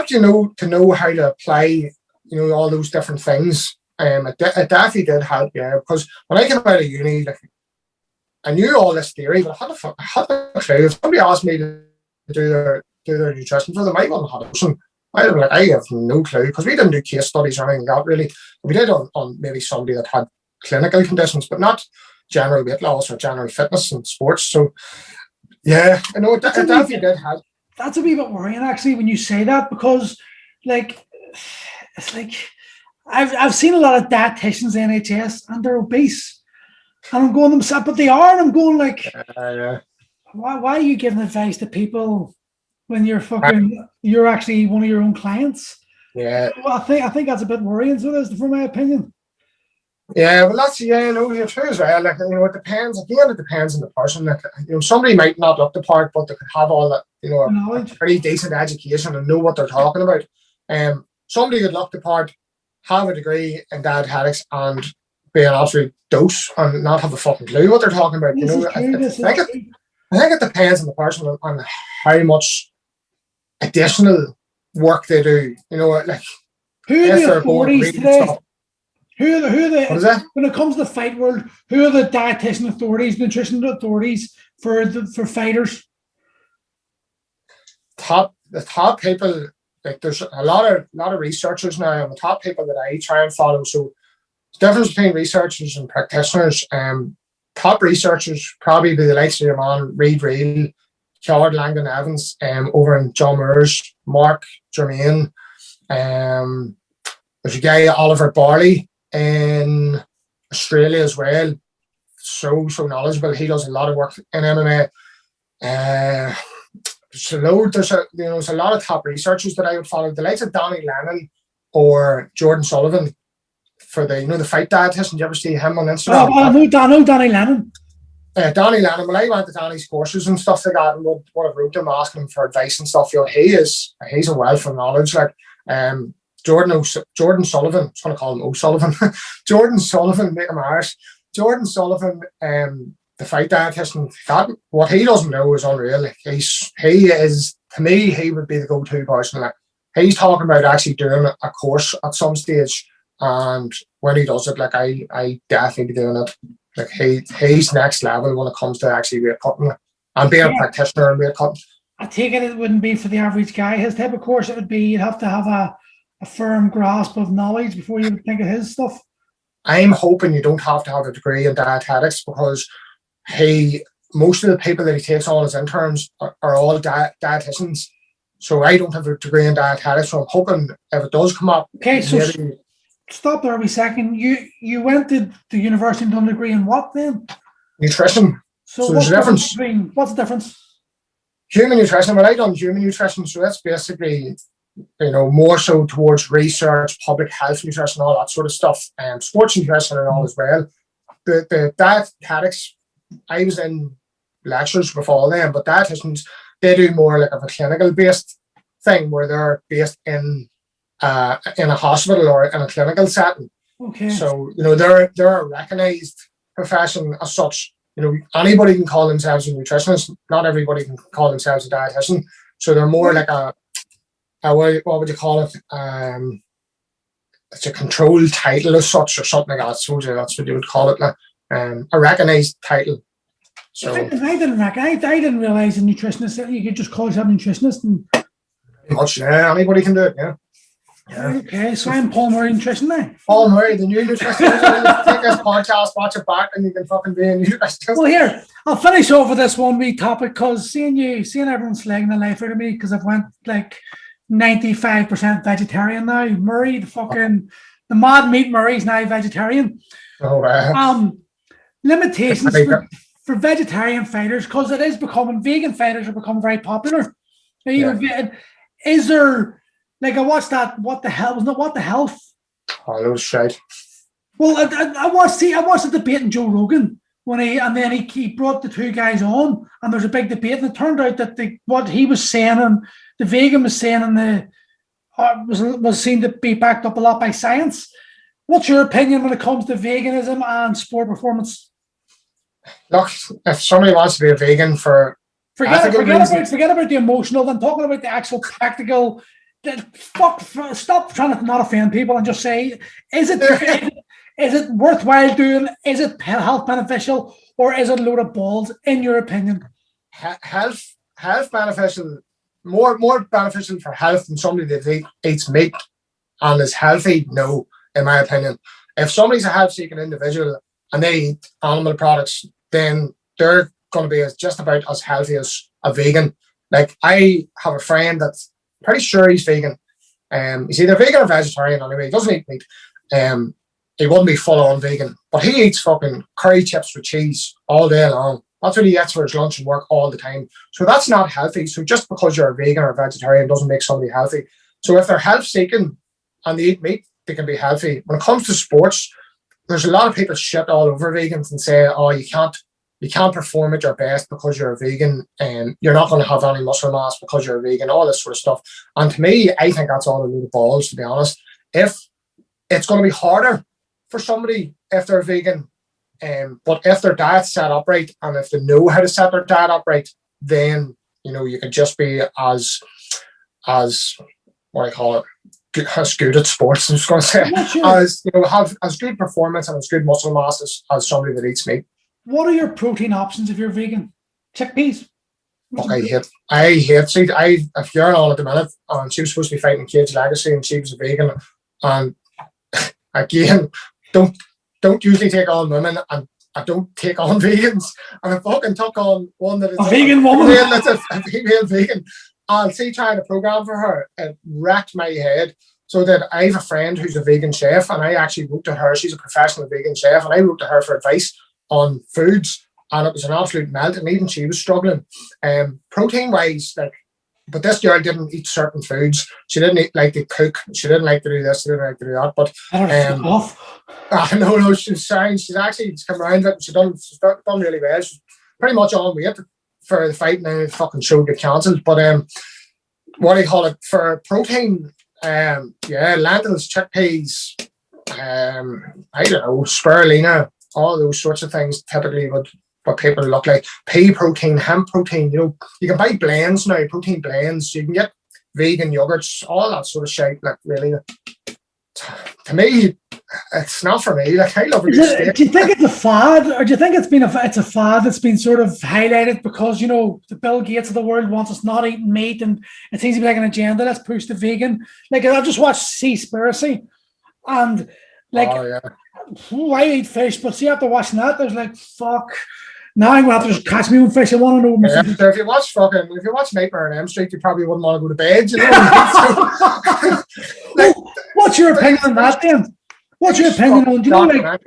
S2: to know how to apply, you know, all those different things. It definitely did help. Yeah, because when I came out of uni, like, I knew all this theory, but I had no clue. If somebody asked me to do their nutrition for them, I wouldn't have had it. I'd have been like, I have no clue, because we didn't do case studies or anything like that, really. We did on maybe somebody that had clinical conditions, but not general weight loss or general fitness and sports. So, yeah, I know it definitely did have.
S1: That's a wee bit worrying, actually, when you say that, because, like, it's like I've seen a lot of dietitians in NHS and they're obese, and I'm going themselves, but they are, and I'm going like, why are you giving advice to people when you're actually one of your own clients?
S2: Yeah,
S1: well, I think that's a bit worrying. So that's from my opinion.
S2: Yeah, well, that's you're true as well. Like, it depends. Again, it depends on the person. Like, somebody might not look the part, but they could have all that, a pretty decent education and know what they're talking about. Somebody could look the part, have a degree in dietetics, and be an absolute dose and not have a fucking clue what they're talking about. I think it depends on the person and how much additional work they do. Like,
S1: who are the authorities today? Who are the
S2: what is that?
S1: When it comes to the fight world, who are the dietitian authorities, nutrition authorities for fighters?
S2: The top people, like, there's a lot of researchers now, and the top people that I try and follow. So the difference between researchers and practitioners, top researchers probably be the likes of your man Reid Reel, Chard Langdon Evans, over in John Moores, Mark Germain, there's a guy Oliver Barley in Australia as well. So knowledgeable. He does a lot of work in MMA. There's a lot of top researchers that I would follow. The likes of Donnie Lennon or Jordan Sullivan for the fight dietitian. Did you ever see him on Instagram?
S1: Oh, I know Donnie Lennon.
S2: Donnie Lennon. When I went to Donnie's courses and stuff like that, and what I wrote him asking him for advice and stuff, he's a wealth of knowledge. Like, Jordan Sullivan, I was going to call him O'Sullivan. Jordan Sullivan, make him Irish. Jordan Sullivan, the fight dietitian, what he doesn't know is unreal. Like, he is, to me, he would be the go-to person. Like, he's talking about actually doing a course at some stage, and when he does it, like, I definitely be doing it. Like, he's next level when it comes to actually weight cutting and being a practitioner and weight cutting.
S1: I take it wouldn't be for the average guy. His type of course, it would be you'd have to have a firm grasp of knowledge before you would think of his stuff.
S2: I'm hoping you don't have to have a degree in dietetics, because most of the people that he takes on as interns are all dietitians. So I don't have a degree in dietetics, so I'm hoping if it does come up.
S1: Okay, so stop there a wee second. You went to the university and done a degree in what then?
S2: Nutrition. So
S1: what's
S2: there's a difference.
S1: What's the difference?
S2: Human nutrition. Well, I done human nutrition, so that's basically more so towards research, public health nutrition, all that sort of stuff, and sports nutrition and all as well. The dietetics, I was in lectures before them, but dietitians, they do more like of a clinical based thing where they're based in a hospital or in a clinical setting.
S1: Okay.
S2: So they're a recognised profession as such. Anybody can call themselves a nutritionist. Not everybody can call themselves a dietitian. So they're more like what would you call it? It's a controlled title as such, or something like that. So that's what you would call it, like, a recognised title. So
S1: I didn't realise a nutritionist, you could just call yourself a nutritionist. And
S2: much, anybody can do it. Yeah.
S1: Okay, so I'm Paul Murray Nutrition now.
S2: Paul Murray, the new nutritionist. Take this podcast, watch it back, and you can fucking be a nutritionist.
S1: Well, here, I'll finish off with this one wee topic, because seeing everyone slagging the life out of me because I've went like 95% vegetarian now. Murray, the mad meat Murray's now vegetarian.
S2: Oh, wow.
S1: Limitations for vegetarian fighters, because vegan fighters are becoming very popular. Is there, like, I watched that, What the Health?
S2: Oh, that was shite.
S1: Well, I watched the debate in Joe Rogan when he brought the two guys on, and there's a big debate, and it turned out that what he was saying and the vegan was saying and was seen to be backed up a lot by science. What's your opinion when it comes to veganism and sport performance?
S2: Look, if somebody wants to be a vegan forget about the emotional. I'm talking about the actual practical.
S1: Stop trying to not offend people and just say, is it worthwhile doing? Is it health beneficial, or is it a load of balls, in your opinion?
S2: Health beneficial, more beneficial for health than somebody that eats meat and is healthy? No, in my opinion. If somebody's a health-seeking individual and they eat animal products, then they're going to be just about as healthy as a vegan. Like, I have a friend that's pretty sure he's vegan. He's either vegan or vegetarian anyway. He doesn't eat meat. He wouldn't be full-on vegan, but he eats fucking curry chips with cheese all day long. That's what he eats for his lunch and work all the time. So that's not healthy. So just because you're a vegan or a vegetarian doesn't make somebody healthy. So if they're health-seeking and they eat meat, they can be healthy. When it comes to sports, there's a lot of people shit all over vegans and say, oh, you can't perform at your best because you're a vegan, and you're not going to have any muscle mass because you're a vegan, all this sort of stuff. And to me, I think that's all a load of balls, to be honest. If it's going to be harder for somebody if they're vegan, but if their diet's set up right, and if they know how to set their diet up right, then, you know, you can just be as what I call it, as good at sports, I'm just going to say,
S1: Sure.
S2: as, you know, have as good performance and as good muscle mass as somebody that eats meat.
S1: What are your protein options if you're vegan? Chickpeas?
S2: Look, I hate. See, if you're on at the minute, and she was supposed to be fighting Cage Legacy, and she was a vegan, and again, don't usually take on women, and I don't take on vegans, and I fucking took on one that is
S1: a vegan woman.
S2: That's a female vegan, and see, trying to program for her, it wrecked my head. So that I have a friend who's a vegan chef, and I actually wrote to her. She's a professional vegan chef, and I wrote to her for advice on foods, and it was an absolute melt, and even she was struggling. Protein wise, like, but this girl didn't eat certain foods. She didn't like to cook. She didn't like to do this. She didn't like to do that. But no, she's fine. She's actually come around it. She's done really well. She's pretty much on weight for the fight, and then the fucking show get cancelled. But what do you call it for protein? Lentils, chickpeas, I don't know, spirulina, all those sorts of things. Typically, what people look like. Pea protein, hemp protein. You know, you can buy blends now, protein blends. You can get vegan yogurts, all that sort of shit. Like, really, to me, it's not for me. Like, I love it.
S1: Do you think it's a fad, or do you think it's a fad that's been sort of highlighted because, you know, the Bill Gates of the world wants us not eating meat, and it seems to be like an agenda. Let's push the vegan. Like, I just watched Seaspiracy, and like, I eat fish, but see, after watching that, there's like, fuck. Now I'm going to have to just catch my own fish. I want to know.
S2: So if you watch Nightmare on Elm Street, you probably wouldn't want to go to bed. You know?
S1: Like, what's your opinion on that, then? What's your opinion on? Do you know, like,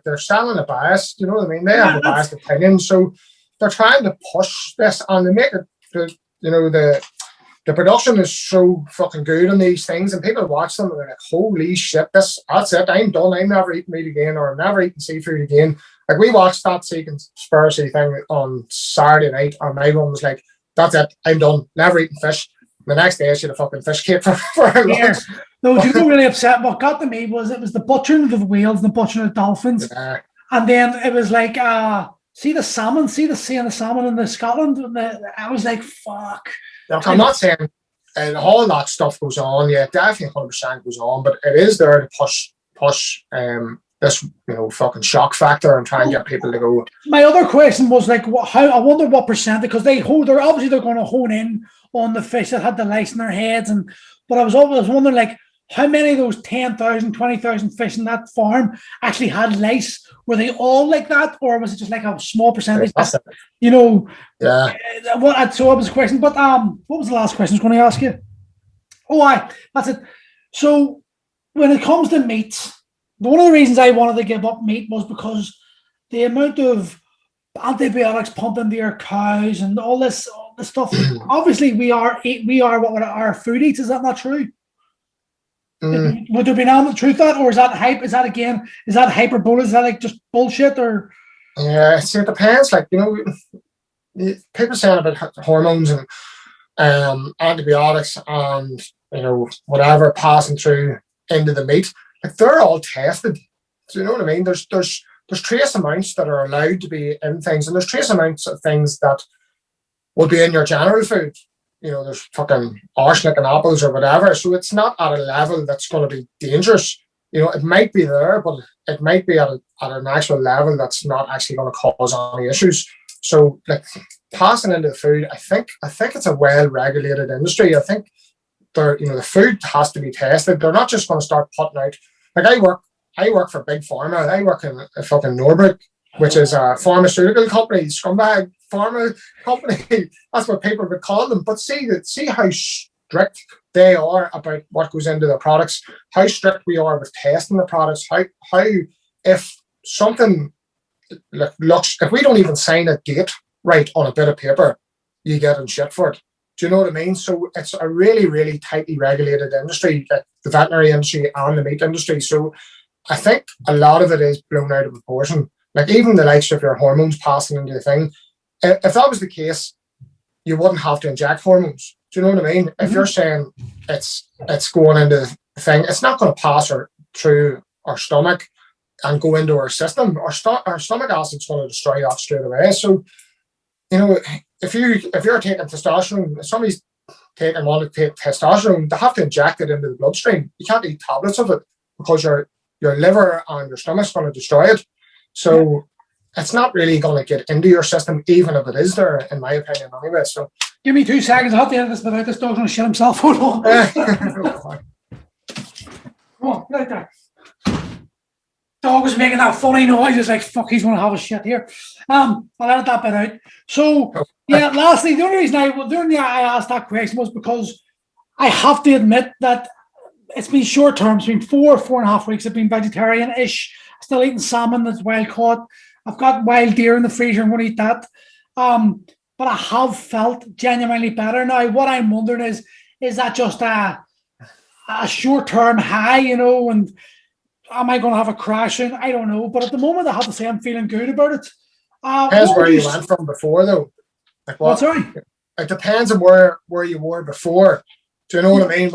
S2: they're selling a bias. Do you know what I mean? They have a biased opinion, so they're trying to push this, and they make it. The production is so fucking good on these things, and people watch them and they're like, holy shit, that's it. I'm done. I'm never eating meat again, or I'm never eating seafood again. Like, we watched that Seaspiracy thing on Saturday night, and my mum was like, that's it, I'm done, never eating fish. The next day, she had a fucking fish cake for her lunch.
S1: No, you know, really upset. What got to me was the butchering of the whales and the butchering of the dolphins. Yeah. And then it was like, see the salmon in the Scotland. And I was like, fuck.
S2: Look, I'm not saying all that stuff goes on. Yeah, definitely 100% goes on, but it is there to push this, you know, fucking shock factor and try and get people to go. My
S1: other question was like, how? I wonder what percent, because they're going to hone in on the fish that had the lice in their heads, but I was wondering, like, how many of those 10,000, 20,000 fish in that farm actually had lice? Were they all like that, or was it just like a small percentage? You know,
S2: yeah.
S1: So that was a question. But what was the last question I was going to ask you? That's it. So when it comes to meat, one of the reasons I wanted to give up meat was because the amount of antibiotics pumped into your cows and all this stuff. Obviously, we are what our food eats. Is that not true? Would there be an element of truth to that, or is that hype? Is that hyperbole? Is that like just bullshit? Or
S2: it depends. Like, you know, people saying about hormones and antibiotics and, you know, whatever passing through into the meat. Like, they're all tested. Do you know what I mean? There's trace amounts that are allowed to be in things, and there's trace amounts of things that will be in your general food. You know, there's fucking arsenic in apples or whatever. So it's not at a level that's going to be dangerous. it might be there, but it might be at an actual level that's not actually going to cause any issues. So, like, passing into the food, I think it's a well-regulated industry. I think the food has to be tested. They're not just going to start putting out. Like, I work for Big Pharma. I work in a fucking Norbrook, which is a pharmaceutical company, scumbag pharma company. That's what people would call them. But see how strict they are about what goes into the products, how strict we are with testing the products, how if something looks, if we don't even sign a date right on a bit of paper, you get in shit for it. Do you know what I mean? So it's a really, really tightly regulated industry, the veterinary industry and the meat industry. So I think a lot of it is blown out of proportion. Like, even the likes of your hormones passing into the thing, if that was the case, you wouldn't have to inject hormones. Do you know what I mean? If you're saying it's going into the thing, it's not going to pass through our stomach and go into our system. Our stomach acid's going to destroy that straight away. So, if you're taking testosterone, if somebody's wanting to take testosterone, they have to inject it into the bloodstream. You can't eat tablets of it because your liver and your stomach's going to destroy it. So it's not really going to get into your system, even if it is there, in my opinion, anyway. So
S1: give me 2 seconds. I have to end this without this dog's going to shit himself. Hold on. Come on, right there. Dog was making that funny noise. It's like, fuck, he's going to have a shit here. I'll edit that bit out. So, yeah, lastly, the only reason I asked that question was because I have to admit that it's been short term. It's been 4.5 weeks. I've been vegetarian-ish. Still eating salmon that's wild caught. I've got wild deer in the freezer. I'm going to eat that. But I have felt genuinely better now. What I'm wondering is that just a short-term high, and am I going to have a crash in? I don't know. But at the moment, I have to say I'm feeling good about it.
S2: Depends where you went from before, though. Like, what?
S1: Sorry?
S2: It depends on where you were before. Do you know what I mean?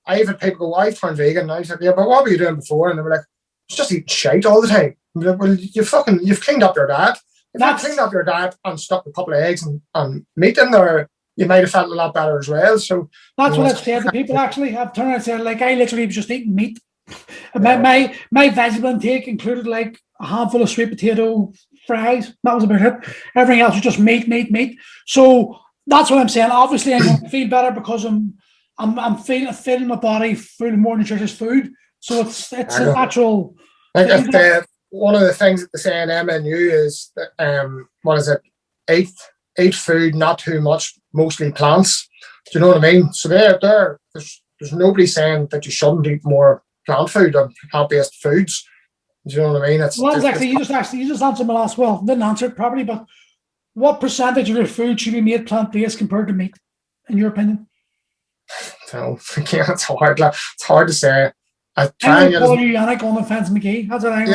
S2: I've had people go, I've turned vegan. And I said, yeah, but what were you doing before? And they were like, it's just eating shite all the time. Like, well, you've cleaned up your diet. If you cleaned up your diet and stuck a couple of eggs and meat in there, you might have felt a lot better as well. So
S1: that's what I've said to people. Actually, I've turned around and said, like, I literally was just eating meat. My vegetable intake included like a handful of sweet potato fries. That was about it. Everything else was just meat. So that's what I'm saying. Obviously, I'm going to feel better because I'm feeling my body food more nutritious food. So it's a natural.
S2: Like, one of the things that they say in MNU is that, what is it? Eat food, not too much, mostly plants. Do you know what I mean? So there's nobody saying that you shouldn't eat more plant food or plant-based foods. Do you know what I mean?
S1: You just answered my last. Well, didn't answer it properly, but what percentage of your food should be made plant-based compared to meat, in your opinion?
S2: No, again, it's hard. It's hard to say.
S1: I'm going to call you Yannick on the fence, Magee. That's what I'm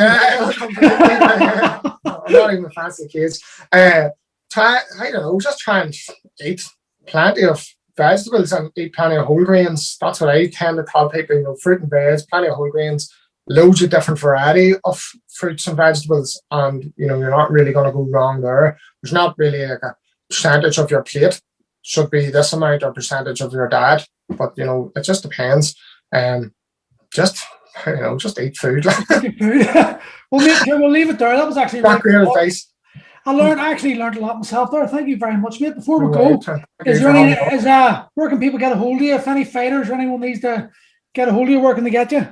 S2: I'm not even fancy kids. I don't know, just try and eat plenty of vegetables and eat plenty of whole grains. That's what I tend to tell people, fruit and veg, plenty of whole grains, loads of different variety of fruits and vegetables, and you're not really going to go wrong there. There's not really like a percentage of your plate should be this amount or percentage of your diet, but it just depends. Just eat food.
S1: Well, mate, we'll leave it there. That was actually
S2: really great advice.
S1: I actually learned a lot myself there. Thank you very much, mate. Before we go, where can people get a hold of you? If any fighters or anyone needs to get a hold of you, where can they get you?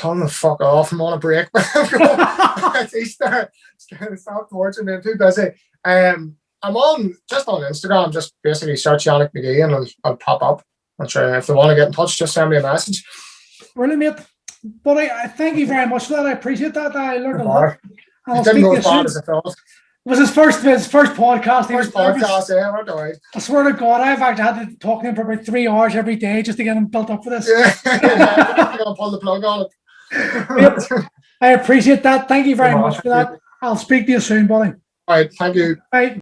S2: I'm the fuck off. I'm on a break. It's Easter. Stop torturing me. I'm too busy. I'm on Instagram. Just basically search Yannick McGee and I'll pop up. I'm sure if they want to get in touch, just send me a message.
S1: Brilliant, mate. But I thank you very much for that. I appreciate that. I learned a lot.
S2: It didn't go as bad as I thought.
S1: It was his first podcast.
S2: First podcast, yeah, we're doing.
S1: I swear to God, I've actually had to talk to him for about 3 hours every day just to get him built up for this.
S2: Yeah, I'm going to pull the plug on
S1: it. I appreciate that. Thank you very much for that. I'll speak to you soon, buddy.
S2: All right, thank you.
S1: Bye.